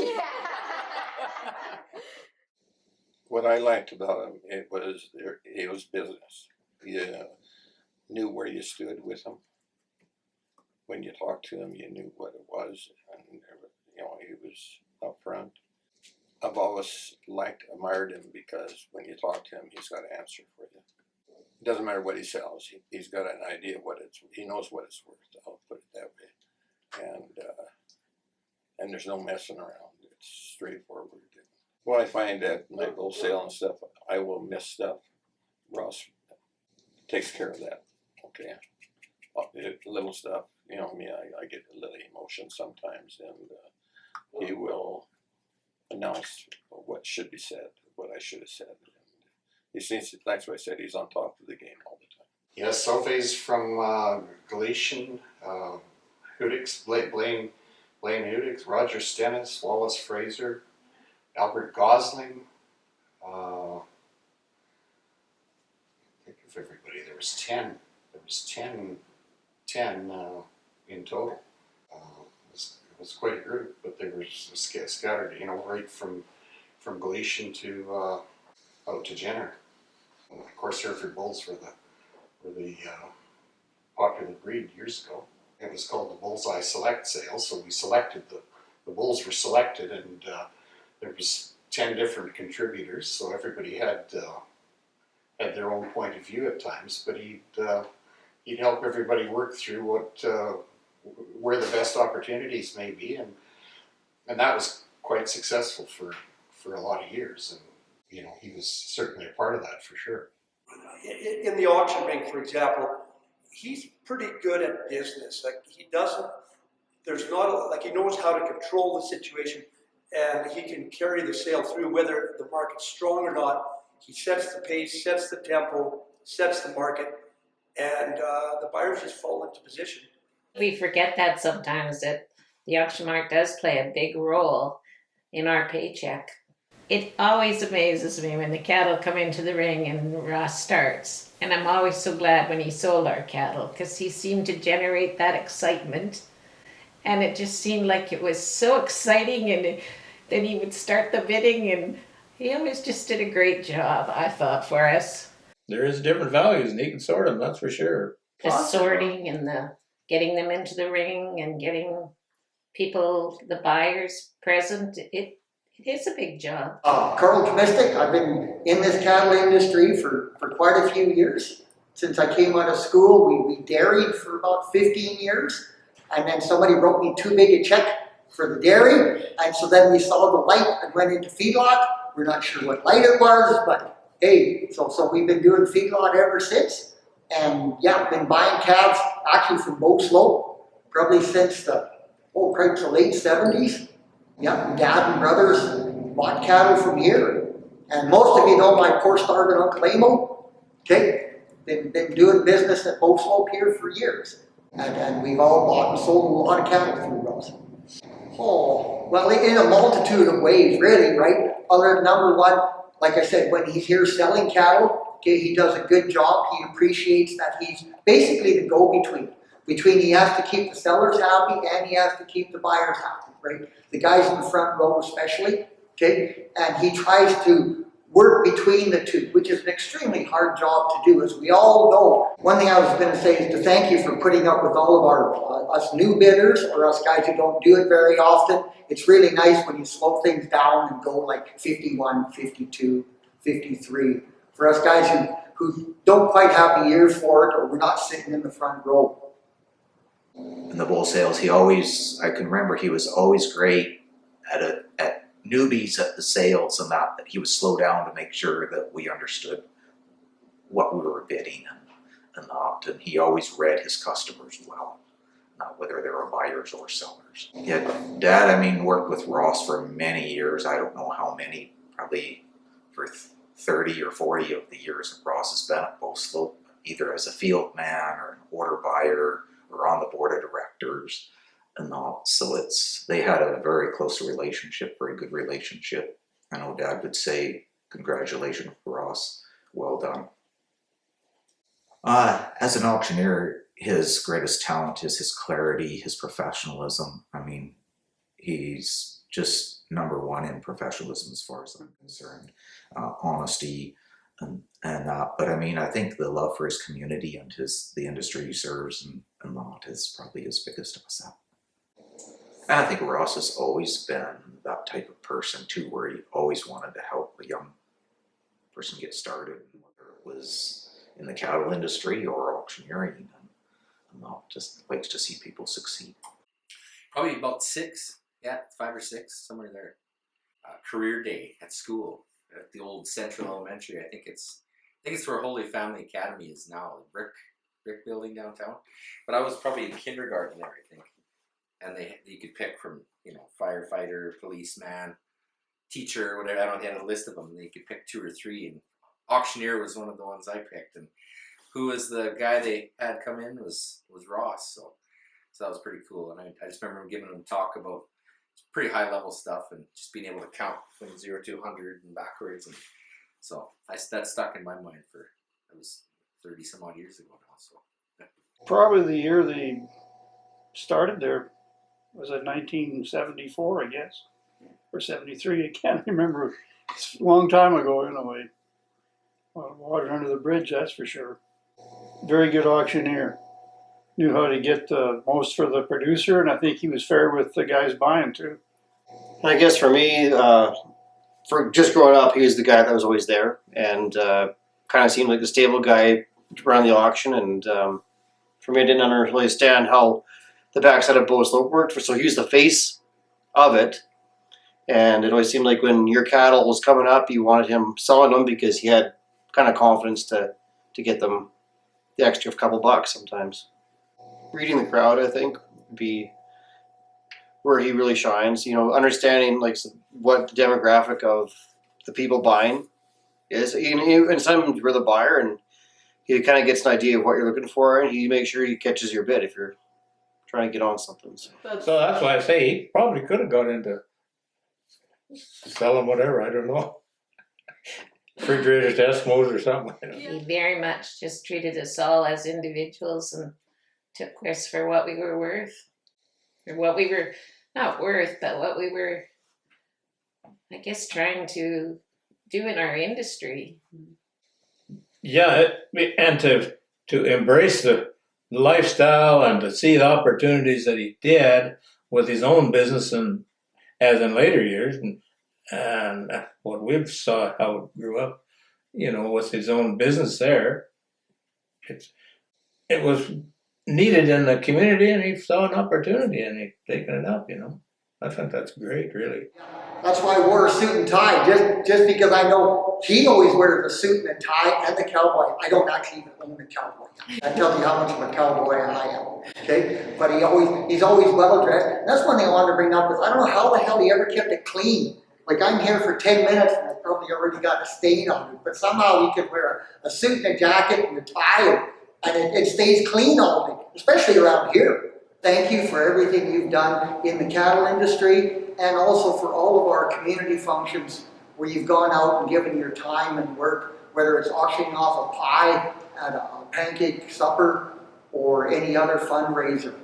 What I liked about him, it was business. You knew where you stood with him. When you talked to him, you knew what it was, and he was upfront. I've always admired him because when you talk to him, he's got an answer for you. It doesn't matter what he sells; he's got an idea what he knows what it's worth. I'll put it that way, and there's no messing around. It's straightforward. Well, I find that my wholesale and stuff, I will miss stuff. Ross takes care of that. Okay, little stuff, you know me, I get a little emotion sometimes, and he will announce what should be said, what I should have said. And he seems, that's why I said he's on top of the game all the time. Yes, Sophie's from Galatian, Hudix, Blaine Hudix, Roger Stennis, Wallace Fraser, Albert Gosling. Think of everybody. There was 10. There was 10 in total. It was quite a group, but they were scattered, you know, right from Galatian to out to Jenner. And of course, Hereford Bulls were the popular breed years ago. It was called the Bullseye Select Sale, so we selected the bulls were selected, and there was 10 different contributors, so everybody had their own point of view at times, but he'd help everybody work through where the best opportunities may be, and that was quite successful for a lot of years, and you know, he was certainly a part of that for sure. In the auction ring, for example, he's pretty good at business. Like he knows how to control the situation, and he can carry the sale through whether the market's strong or not. He sets the pace, sets the tempo, sets the market, and the buyers just fall into position. We forget that sometimes, that the auction market does play a big role in our paycheck. It always amazes me when the cattle come into the ring and Ross starts. And I'm always so glad when he sold our cattle, because he seemed to generate that excitement. And it just seemed like it was so exciting, and then he would start the bidding, and he always just did a great job, I thought, for us. There is different values, and he can sort them, that's for sure. The sorting and the getting them into the ring and getting people, the buyers, present, it is a big job. Carl Domestic, I've been in this cattle industry for quite a few years. Since I came out of school, we dairied for about 15 years. And then somebody wrote me too big a check for the dairy. And so then we saw the light and went into feedlot. We're not sure what light it was, but hey, so we've been doing feedlot ever since. And yeah, been buying calves actually from Bow Slope, probably since the late 70s. Yeah, Dad and brothers bought cattle from here. And most of you know my poor starving Uncle Amo. Okay, been doing business at Bow Slope here for years. And we've all bought and sold a lot of cattle through Ross. Oh, well, in a multitude of ways, really, right? Other than number one, like I said, when he's here selling cattle, okay, he does a good job. He appreciates that he's basically the go-between. He has to keep the sellers happy and he has to keep the buyers happy, right? The guys in the front row especially, okay? And he tries to work between the two, which is an extremely hard job to do, as we all know. One thing I was going to say is to thank you for putting up with all of our us new bidders, or us guys who don't do it very often. It's really nice when you slow things down and go like 51, 52, 53. For us guys who don't quite have the ear for it, or we're not sitting in the front row. In the bull sales, I can remember he was always great at newbies at the sales, and that he would slow down to make sure that we understood what we were bidding and not. And he always read his customers well, not whether they were buyers or sellers. Yeah, Dad, worked with Ross for many years. I don't know how many, probably for 30 or 40 of the years that Ross has been at Bow Slope, either as a field man or an order buyer or on the board of directors. And not. So they had a very close relationship, very good relationship. I know Dad would say, congratulations, Ross, well done. As an auctioneer, his greatest talent is his clarity, his professionalism. He's just number one in professionalism as far as I'm concerned. Honesty, but I think the love for his community and the industry he serves and that is probably his biggest asset. And I think Ross has always been that type of person too, where he always wanted to help a young person get started, whether it was in the cattle industry or auctioneering, and not just likes to see people succeed. Probably about 5 or 6, somewhere there. Career day at school at the old Central Elementary. I think it's where Holy Family Academy is now. Brick brick building downtown. But I was probably in kindergarten there, I think. And you could pick from, you know, firefighter, policeman, teacher, whatever. I don't know, they had a list of them. And you could pick 2 or 3, and auctioneer was one of the ones I picked. And who was the guy they had come in was Ross. So that was pretty cool. And I just remember giving him talk about pretty high level stuff and just being able to count from 0 to 100 and backwards. And so that stuck in my mind it was 30 some odd years ago now. So probably the year they started there was in 1974, I guess, or 73. I can't remember. It's a long time ago, anyway. Water under the bridge, that's for sure. Very good auctioneer. Knew how to get the most for the producer, and I think he was fair with the guys buying too. I guess for me, for just growing up, he was the guy that was always there, and kind of seemed like the stable guy around the auction. And for me, I didn't really understand how the backside of Bow Slope worked. So he was the face of it, and it always seemed like when your cattle was coming up, you wanted him selling them because he had kind of confidence to get them the extra couple bucks sometimes. Reading the crowd, I think, would be where he really shines. You know, understanding like what the demographic of the people buying is. And sometimes you're the buyer, and he kind of gets an idea of what you're looking for, and he makes sure he catches your bid if you're trying to get on something. So that's why I say he probably could have got into selling whatever, I don't know. Refrigerators to Eskimos or something. He very much just treated us all as individuals and took us for what we were worth. Or what we were, not worth, but what we were, I guess, trying to do in our industry. Yeah, and to embrace the lifestyle and to see the opportunities that he did with his own business, and as in later years, and what we've saw how it grew up, you know, with his own business there. It was needed in the community, and he saw an opportunity and he taken it up, you know. I think that's great, really. That's why I wore a suit and tie, just because I know he always wears a suit and a tie and the cowboy. I don't actually even own a cowboy. That tells you how much of a cowboy I am, okay? But he's always well dressed. And that's one thing I wanted to bring up is I don't know how the hell he ever kept it clean. Like I'm here for 10 minutes and I probably already got a stain on it, but somehow he could wear a suit and a jacket and a tie and it stays clean all day, especially around here. Thank you for everything you've done in the cattle industry and also for all of our community functions where you've gone out and given your time and work, whether it's auctioning off a pie at a pancake supper or any other fundraiser.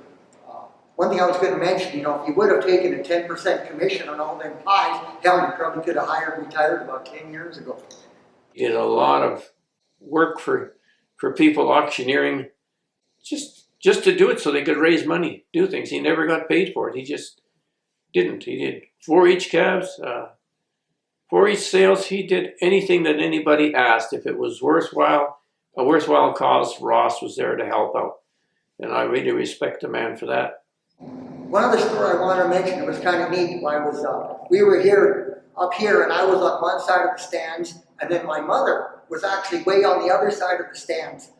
One thing I was going to mention, you know, if you would have taken a 10% commission on all them pies, hell, you probably could have retired about 10 years ago. He did a lot of work for people auctioneering, just to do it so they could raise money, do things. He never got paid for it. He just didn't. He did 4-H calves, 4-H sales. He did anything that anybody asked. If it was a worthwhile cause, Ross was there to help out. And I really respect the man for that. One other story I want to mention, it was kind of neat. We were up here, and I was on one side of the stands, and then my mother was actually way on the other side of the stands.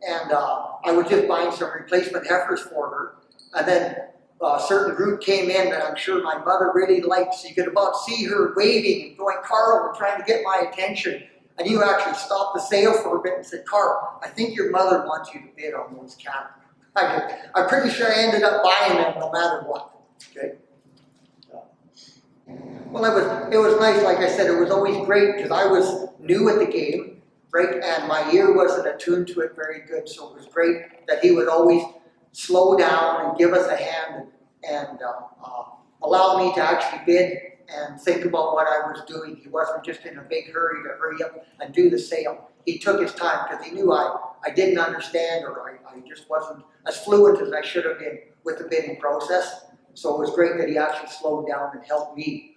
And I was just buying some replacement heifers for her. And then a certain group came in that I'm sure my mother really liked. So you could about see her waving and going, Carl, we're trying to get my attention. And you actually stopped the sale for a bit and said, Carl, I think your mother wants you to bid on those cattle. I'm pretty sure I ended up buying them no matter what. Okay. Well, it was nice. Like I said, it was always great because I was new at the game, right? And my ear wasn't attuned to it very good. So it was great that he would always slow down and give us a hand and allow me to actually bid and think about what I was doing. He wasn't just in a big hurry to hurry up and do the sale. He took his time because he knew I didn't understand or I just wasn't as fluent as I should have been with the bidding process. So it was great that he actually slowed down and helped me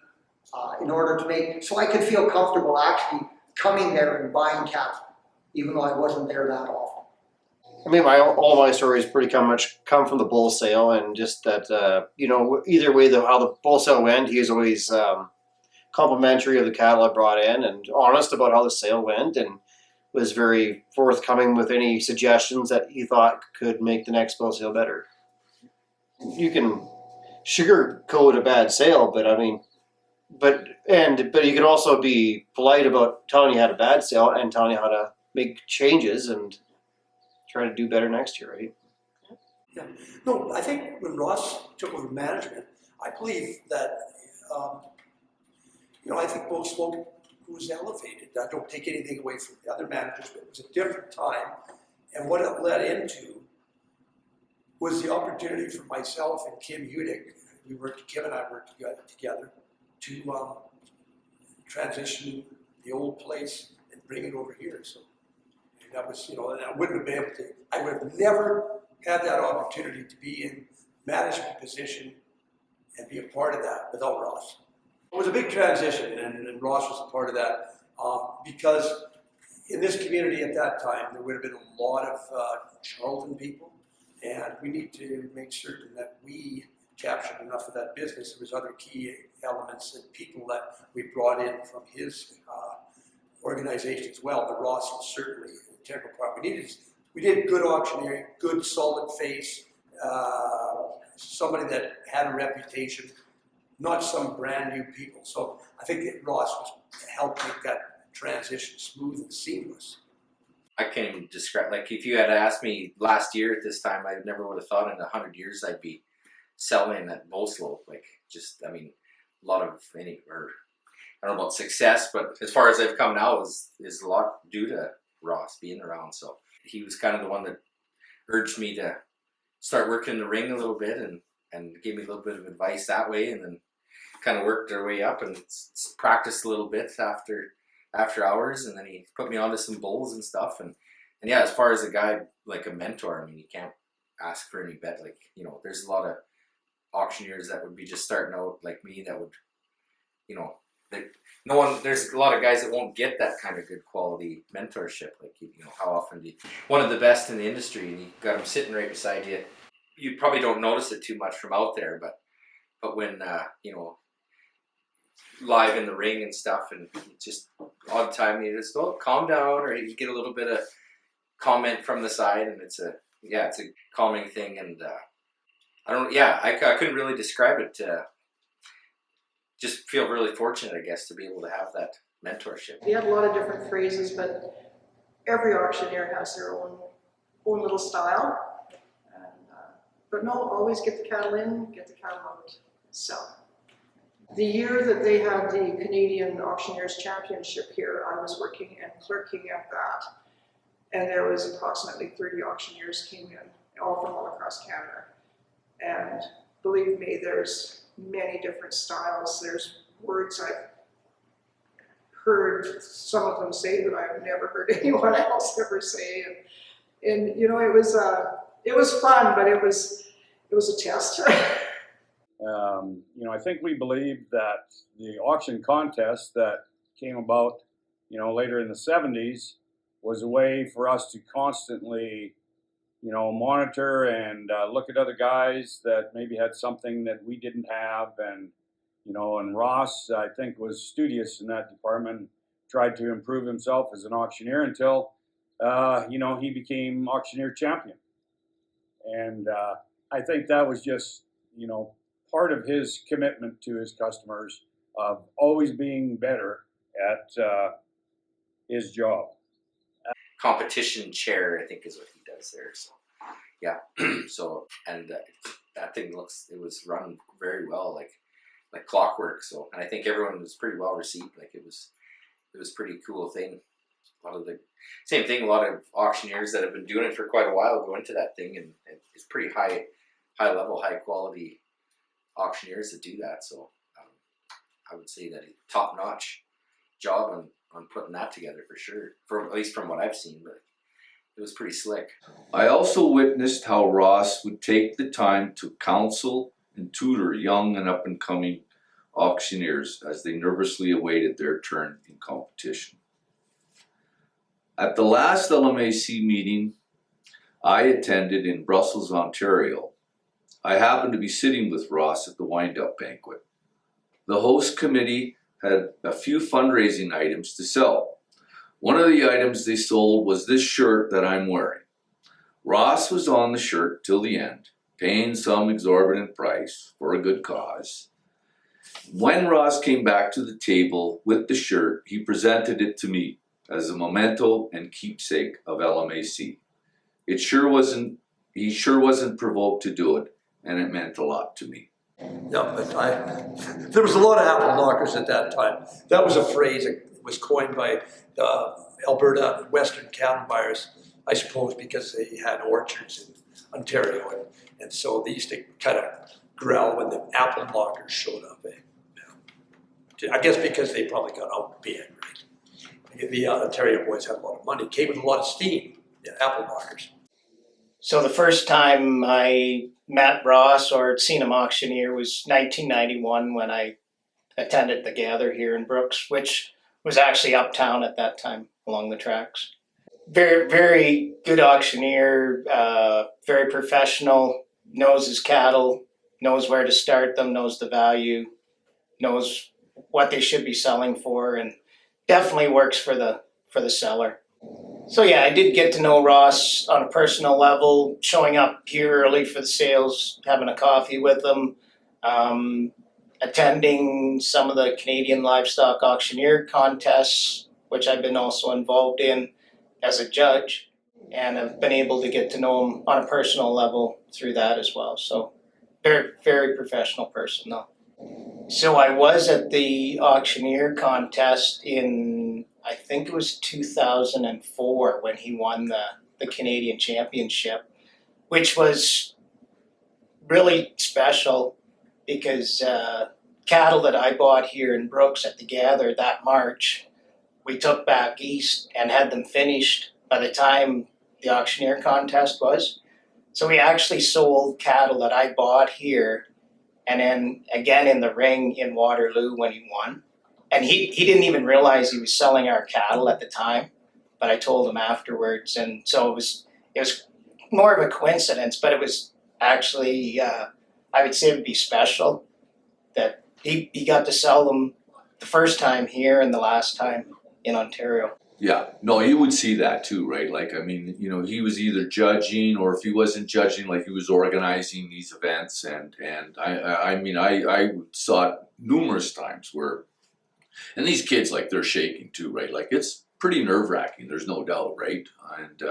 in order to so I could feel comfortable actually coming there and buying cattle, even though I wasn't there that often. I mean, all my stories pretty much come from the bull sale, and just that, you know, either way, how the bull sale went, he was always complimentary of the cattle I brought in and honest about how the sale went. And was very forthcoming with any suggestions that he thought could make the next boat sale better. You can sugarcoat a bad sale, but I mean, but you can also be polite about telling you had a bad sale and telling you how to make changes and try to do better next year, right? Yeah. No, I think when Ross took over management, I believe that, I think Boat Slope was elevated. I don't take anything away from the other managers, but it was a different time. And what it led into was the opportunity for myself and Kim Udick, Kim and I worked together to transition the old place and bring it over here. So that was, and I wouldn't have been able to, I would have never had that opportunity to be in management position and be a part of that without Ross. It was a big transition, and Ross was a part of that because in this community at that time, there would have been a lot of Charlton people, and we need to make certain that we captured enough of that business. There was other key elements and people that we brought in from his organization as well, but Ross was certainly an integral part. We did good auctioneering, good solid face, somebody that had a reputation, not some brand new people. So I think that Ross helped make that transition smooth and seamless. I can't even describe, like if you had asked me last year at this time, I never would have thought in 100 years I'd be selling at Boat Slope. Like a lot of I don't know about success, but as far as I've come now is a lot due to Ross being around. So he was kind of the one that urged me to start working the ring a little bit and gave me a little bit of advice that way, and then kind of worked our way up and practiced a little bit after hours, and then he put me onto some bowls and stuff, and yeah, as far as a guy like a mentor, you can't ask for any bet. There's a lot of auctioneers that would be just starting out like me that would, there's a lot of guys that won't get that kind of good quality mentorship. How often one of the best in the industry, and you got him sitting right beside you. You probably don't notice it too much from out there, but when live in the ring and stuff, and just all the time you just calm down, or you get a little bit of comment from the side, and it's a calming thing, and I couldn't really describe it. Just feel really fortunate, I guess, to be able to have that mentorship. We had a lot of different phrases, but every auctioneer has their own little style. But no, always get the cattle in, get the cattle out, sell. The year that they had the Canadian Auctioneers Championship here, I was working and clerking at that. And there was approximately 30 auctioneers came in, all across Canada. And believe me, there's many different styles. There's words I've heard some of them say that I've never heard anyone else ever say. And it was fun, but it was a test. I think we believe that the auction contest that came about, later in the 70s was a way for us to constantly, monitor and look at other guys that maybe had something that we didn't have. And Ross, I think, was studious in that department, tried to improve himself as an auctioneer until, he became auctioneer champion. And I think that was just, part of his commitment to his customers of always being better at his job. Competition chair, I think, is what he does there. So, yeah. That thing it was run very well, like clockwork. So, and I think everyone was pretty well received. It was a pretty cool thing. A lot of auctioneers that have been doing it for quite a while go into that thing, and it's pretty high level, high quality auctioneers that do that. So I would say that a top notch job on putting that together for sure, at least from what I've seen, but it was pretty slick. I also witnessed how Ross would take the time to counsel and tutor young and up and coming auctioneers as they nervously awaited their turn in competition. At the last LMAC meeting I attended in Brussels, Ontario, I happened to be sitting with Ross at the wind-up banquet. The host committee had a few fundraising items to sell. One of the items they sold was this shirt that I'm wearing. Ross was on the shirt till the end, paying some exorbitant price for a good cause. When Ross came back to the table with the shirt, he presented it to me as a memento and keepsake of LMAC. He sure wasn't provoked to do it, and it meant a lot to me. Yeah, but there was a lot of apple knockers at that time. That was a phrase that was coined by Alberta Western cattle buyers, I suppose, because they had orchards in Ontario, and so they used to kind of growl when the apple knockers showed up. I guess because they probably got outbid, right? The Ontario boys had a lot of money, came with a lot of steam. Yeah, apple knockers. So the first time I met Ross or had seen him auctioneer was 1991 when I attended the gather here in Brooks, which was actually uptown at that time along the tracks. Very, very good auctioneer, very professional, knows his cattle, knows where to start them, knows the value, knows what they should be selling for, and definitely works for the seller. So yeah, I did get to know Ross on a personal level, showing up here early for the sales, having a coffee with him, attending some of the Canadian livestock auctioneer contests, which I've been also involved in as a judge, and I've been able to get to know him on a personal level through that as well. So very, very professional person though. So I was at the auctioneer contest in, I think it was 2004 when he won the Canadian Championship, which was really special because cattle that I bought here in Brooks at the gather that March, we took back east and had them finished by the time the auctioneer contest was. So we actually sold cattle that I bought here and then again in the ring in Waterloo when he won. And he didn't even realize he was selling our cattle at the time, but I told him afterwards. And so it was more of a coincidence, but it was actually, I would say it would be special that he got to sell them the first time here and the last time in Ontario. Yeah, no, you would see that too, right? Like, I mean, you know, he was either judging, or if he wasn't judging, like he was organizing these events, and I mean, I saw it numerous times where, and these kids, like, they're shaking too, right? Like, it's pretty nerve-wracking, there's no doubt, right? And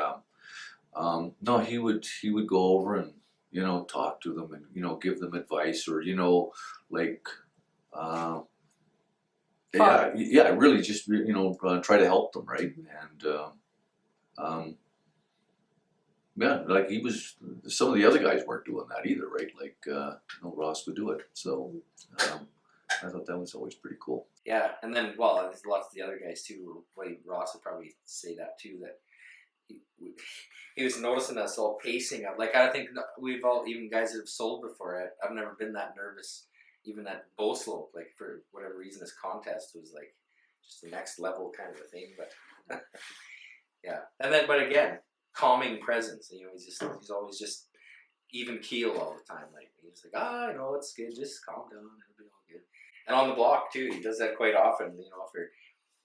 no, he would go over and, you know, talk to them and, you know, give them advice, or, you know, like, yeah, really just, you know, try to help them, right? And yeah, like he was, some of the other guys weren't doing that either, right? Like, you know, Ross would do it. So I thought that was always pretty cool. Yeah, and then, well, there's lots of the other guys too. Like Ross would probably say that too, that he was noticing us all pacing up. Like, I think we've all, even guys that have sold before, I've never been that nervous. Even at Bow Slope, like, for whatever reason, this contest was like just the next level kind of a thing. But yeah, and then, but again, calming presence. You know, he's always just even keel all the time. Like, he's like, I know it's good, just calm down, it'll be all good. And on the block too, he does that quite often. You know, if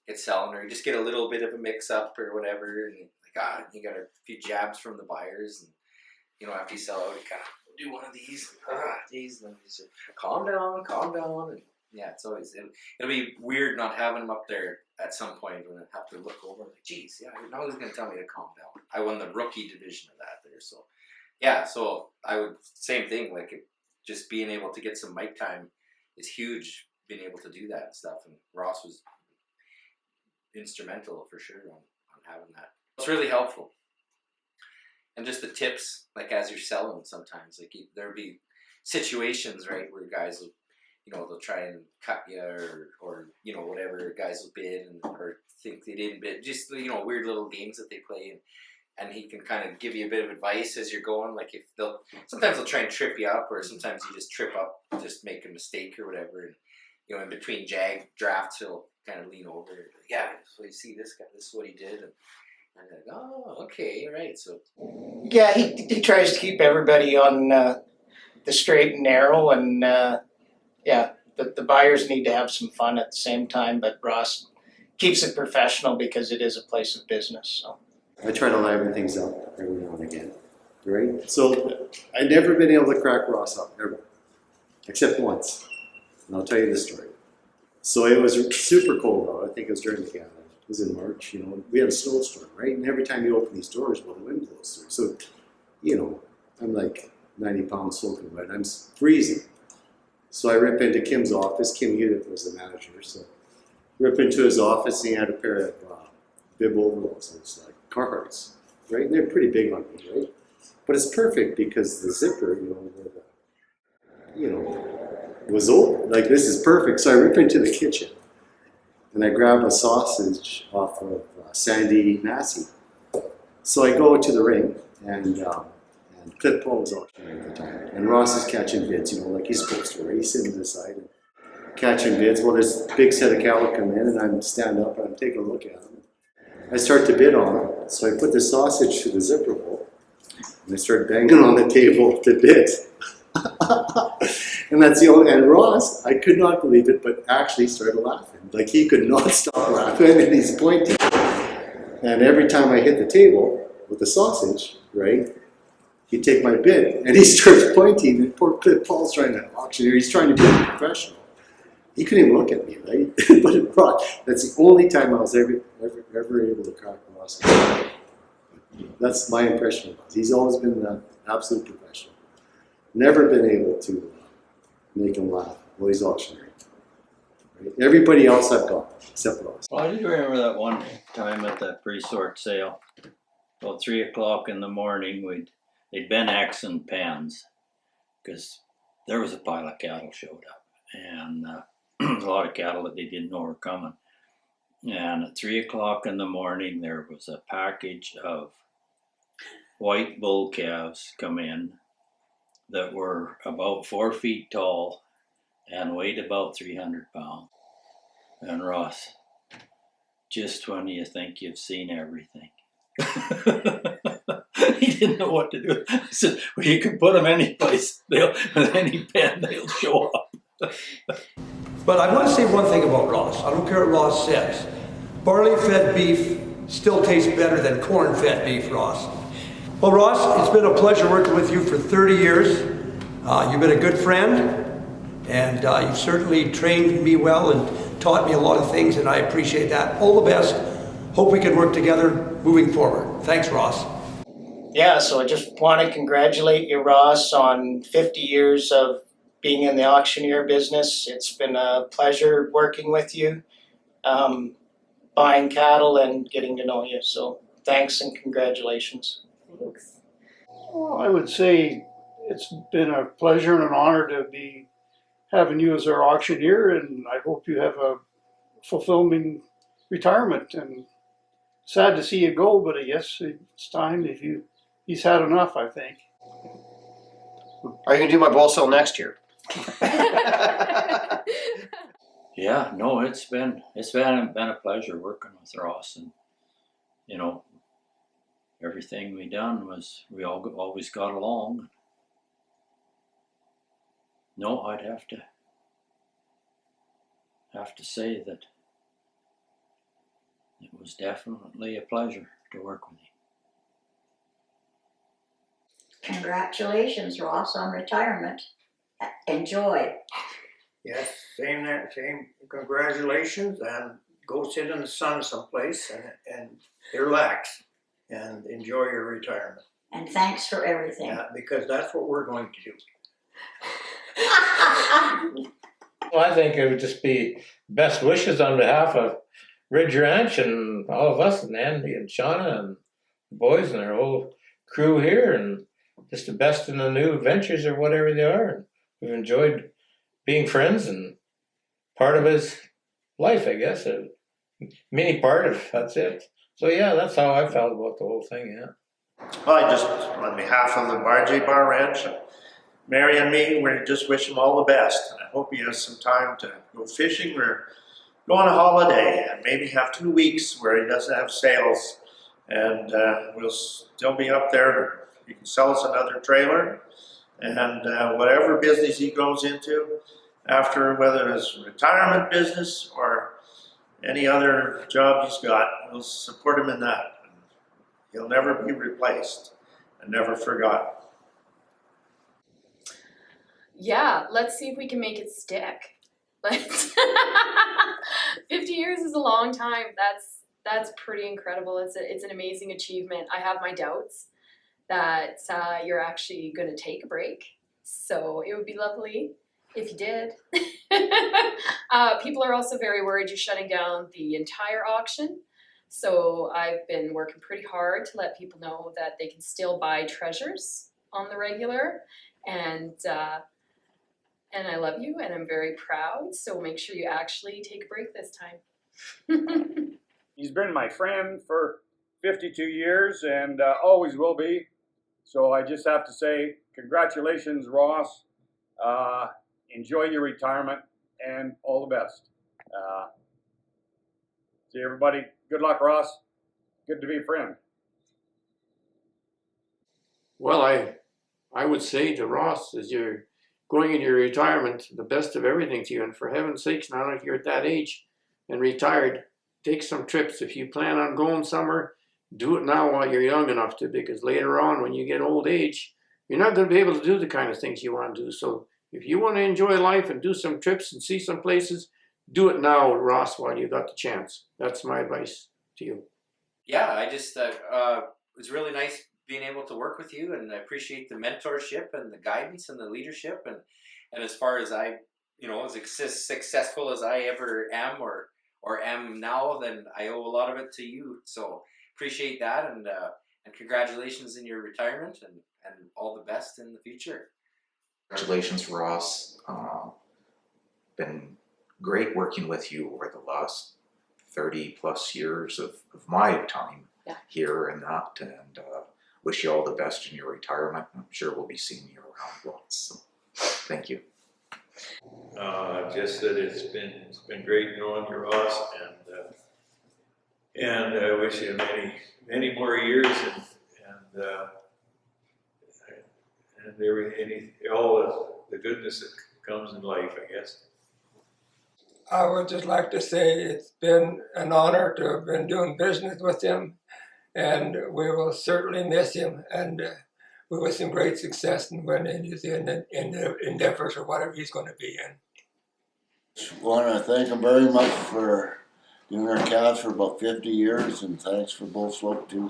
it's selling, or you just get a little bit of a mix up or whatever, and like, you got a few jabs from the buyers, and you know, after you sell out, you kind of do one of these, geez, and then you say, calm down, and yeah, it's always, it'll be weird not having him up there at some point when I have to look over, like, geez, yeah, now he's going to tell me to calm down. I won the rookie division of that there, so yeah, so I would, same thing, like, just being able to get some mic time is huge, being able to do that and stuff, and Ross was instrumental for sure on having that. It's really helpful. And just the tips, like, as you're selling sometimes, like, there'll be situations, right, where guys will, you know, they'll try and cut you, or you know, whatever, guys will bid or think they didn't bid, just, you know, weird little games that they play, and he can kind of give you a bit of advice as you're going, like, sometimes they'll try and trip you up, or sometimes you just trip up, just make a mistake or whatever, and, you know, in between drafts, he'll kind of lean over, yeah, so you see this guy, this is what he did, and I'm like, oh, okay, right. So yeah, he tries to keep everybody on the straight and narrow, and yeah, the buyers need to have some fun at the same time. But Ross keeps it professional because it is a place of business. So I try to liven things up every now and again, right? So I've never been able to crack Ross up, ever, except once, and I'll tell you the story. So it was super cold out. I think it was during the gathering. It was in March. You know, we had a snowstorm, right? And every time you open these doors, well, the wind blows through. So, you know, I'm like 90 pounds soaking wet. I'm freezing. So I rip into Kim's office. Kim Hewitt was the manager. So rip into his office, and he had a pair of bib overalls. It was like Carhartts, right? And they're pretty big on me, right? But it's perfect because the zipper, was open. Like, this is perfect. So I rip into the kitchen, and I grab a sausage off of Sandy Massey. So I go to the ring, and Cliff Paul was auctioneering at the time, and Ross is catching bids, like he's supposed to, right? He's sitting to the side and catching bids. Well, this big set of cattle come in, and I'm stand up and I'm taking a look at them. I start to bid on them, so I put the sausage through the zipper hole, and I start banging on the table to bid. And that's the only, and Ross, I could not believe it, but actually started laughing. Like, he could not stop laughing, and he's pointing. And every time I hit the table with the sausage, right, he'd take my bid, and he starts pointing, and poor Cliff Paul's trying to auctioneer, he's trying to be a professional. He couldn't even look at me, right? But it brought, that's the only time I was ever able to crack Ross. That's my impression of him. He's always been an absolute professional. Never been able to make him laugh while he's auctioneering. Right? Everybody else I've got, except Ross. Well, I do remember that one time at the pre-sort sale. About 3 o'clock in the morning, they'd been Xing pens because there was a pile of cattle showed up, and a lot of cattle that they didn't know were coming. And at 3 o'clock in the morning, there was a package of white bull calves come in that were about 4 feet tall and weighed about 300 pounds. And Ross, just when you think you've seen everything. He didn't know what to do. I said, well, you can put them any place. With any pen, they'll show up. But I want to say one thing about Ross. I don't care what Ross says. Barley-fed beef still tastes better than corn-fed beef, Ross. Well, Ross, it's been a pleasure working with you for 30 years. You've been a good friend, and you've certainly trained me well and taught me a lot of things, and I appreciate that. All the best. Hope we can work together moving forward. Thanks, Ross. yeah, so I just want to congratulate you, Ross, on 50 years of being in the auctioneer business. It's been a pleasure working with you, buying cattle and getting to know you. So thanks and congratulations. Thanks. Well, I would say it's been a pleasure and an honor to be having you as our auctioneer, and I hope you have a fulfilling retirement. And sad to see you go, but I guess it's time. He's had enough, I think. Are you gonna do my bull sale next year? Yeah, no, it's been a pleasure working with Ross, and everything we done was we always got along. No, I'd have to say that it was definitely a pleasure to work with you. Congratulations, Ross, on retirement. Enjoy. Yes, same there, same. Congratulations, and go sit in the sun someplace and relax and enjoy your retirement. And thanks for everything. Yeah, because that's what we're going to do. Well, I think it would just be best wishes on behalf of Ridge Ranch and all of us, and Andy and Shauna and the boys and their whole crew here, and just the best in the new ventures or whatever they are. And we've enjoyed being friends and part of his life, I guess. A mini part of that's it. So yeah, that's how I felt about the whole thing. Yeah. Well, I just, on behalf of the RJ Bar Ranch, Mary and me, we just wish him all the best. And I hope he has some time to go fishing or go on a holiday and maybe have 2 weeks where he doesn't have sales. And we'll still be up there. He can sell us another trailer. And whatever business he goes into after, whether it's retirement business or any other job he's got, we'll support him in that. He'll never be replaced and never forgotten. Yeah, let's see if we can make it stick. But 50 years is a long time. That's pretty incredible. It's an amazing achievement. I have my doubts that you're actually going to take a break. So it would be lovely if you did. People are also very worried you're shutting down the entire auction. So I've been working pretty hard to let people know that they can still buy treasures on the regular. And I love you and I'm very proud. So make sure you actually take a break this time. He's been my friend for 52 years and always will be. So I just have to say, congratulations, Ross. Enjoy your retirement and all the best. See everybody. Good luck, Ross. Good to be a friend. Well, I would say to Ross, as you're going into your retirement, the best of everything to you. And for heaven's sakes, now that you're at that age and retired, take some trips. If you plan on going somewhere, do it now while you're young enough to, because later on, when you get old age, you're not going to be able to do the kind of things you want to do. So if you want to enjoy life and do some trips and see some places, do it now, Ross, while you got the chance. That's my advice to you. Yeah, I just it was really nice being able to work with you, and I appreciate the mentorship and the guidance and the leadership, and as far as I, as successful as I ever am or am now, then I owe a lot of it to you. So appreciate that, and congratulations in your retirement, and all the best in the future. Congratulations, Ross. Been great working with you over the last 30 plus years of my time here and that, and wish you all the best in your retirement. I'm sure we'll be seeing you around lots. So, thank you. Just that it's been great knowing you, Ross, and I wish you many more years and all the goodness that comes in life, I guess. I would just like to say it's been an honor to have been doing business with him, and we will certainly miss him, and we wish him great success in when he's in the endeavors or whatever he's going to be in. Just want to thank him very much for doing our calves for about 50 years, and thanks for Bull Slope too.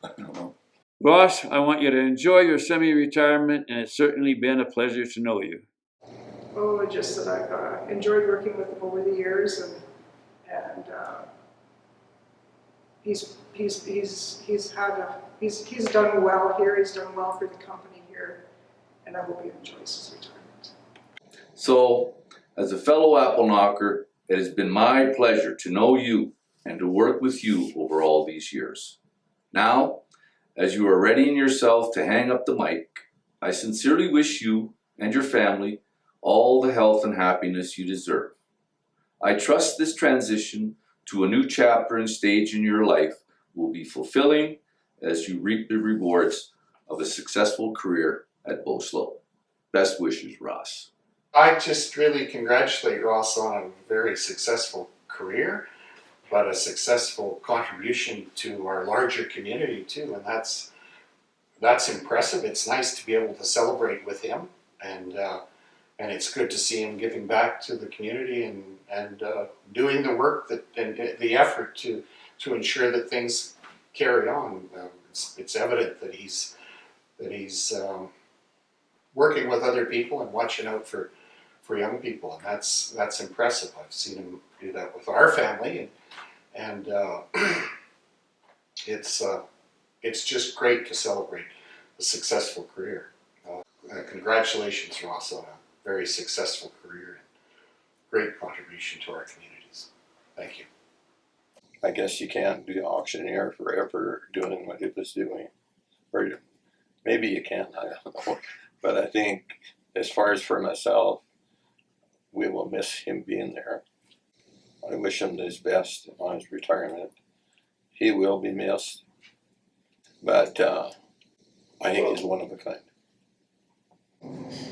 I don't know. Ross, I want you to enjoy your semi-retirement, and it's certainly been a pleasure to know you. Oh, just that I've enjoyed working with him over the years, and he's done well here. He's done well for the company here, and I hope he enjoys his retirement. So, as a fellow apple knocker, it has been my pleasure to know you and to work with you over all these years. Now, as you are readying yourself to hang up the mic, I sincerely wish you and your family all the health and happiness you deserve. I trust this transition to a new chapter and stage in your life will be fulfilling as you reap the rewards of a successful career at Bull Slope. Best wishes, Ross. I just really congratulate Ross on a very successful career, but a successful contribution to our larger community too, and that's impressive. It's nice to be able to celebrate with him, and it's good to see him giving back to the community and doing the work and the effort to ensure that things carry on. It's evident that he's working with other people and watching out for young people, and that's impressive. I've seen him do that with our family, and it's just great to celebrate a successful career. Congratulations, Ross, on a very successful career and great contribution to our communities. Thank you. I guess you can't be an auctioneer forever doing what he was doing. Or maybe you can, I don't know. But I think as far as for myself, we will miss him being there. I wish him his best on his retirement. He will be missed. But I think he's one of a kind.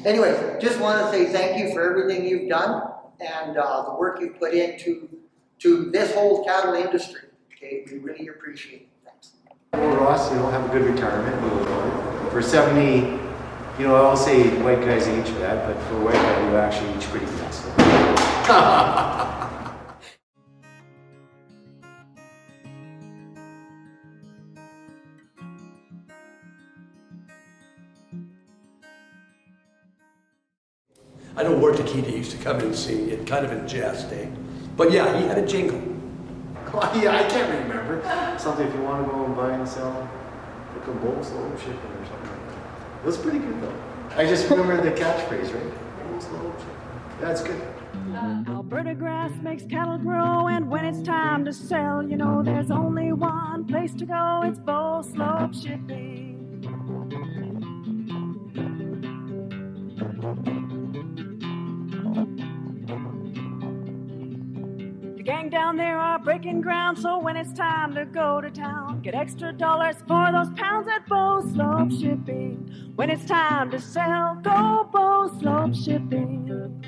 Anyway, just want to say thank you for everything you've done and the work you've put into to this whole cattle industry. Okay, we really appreciate it. Thanks. Well, Ross, have a good retirement. For 70, I'll say white guys age for that, but for a white guy, you actually age pretty good. So. I know Ward Takita used to come and sing it, kind of in jest, eh? But yeah, he had a jingle. Yeah, I can't remember. Something if you want to go and buy and sell, like a bowl slow shipping or something like that. It was pretty good though. I just remember the catchphrase, right? Bowl slow shipping. That's good. Alberta grass makes cattle grow, and when it's time to sell, there's only one place to go. It's Bow Slope Shipping. The gang down there are breaking ground, so when it's time to go to town, get extra dollars for those pounds at Bow Slope Shipping. When it's time to sell, go Bow Slope Shipping.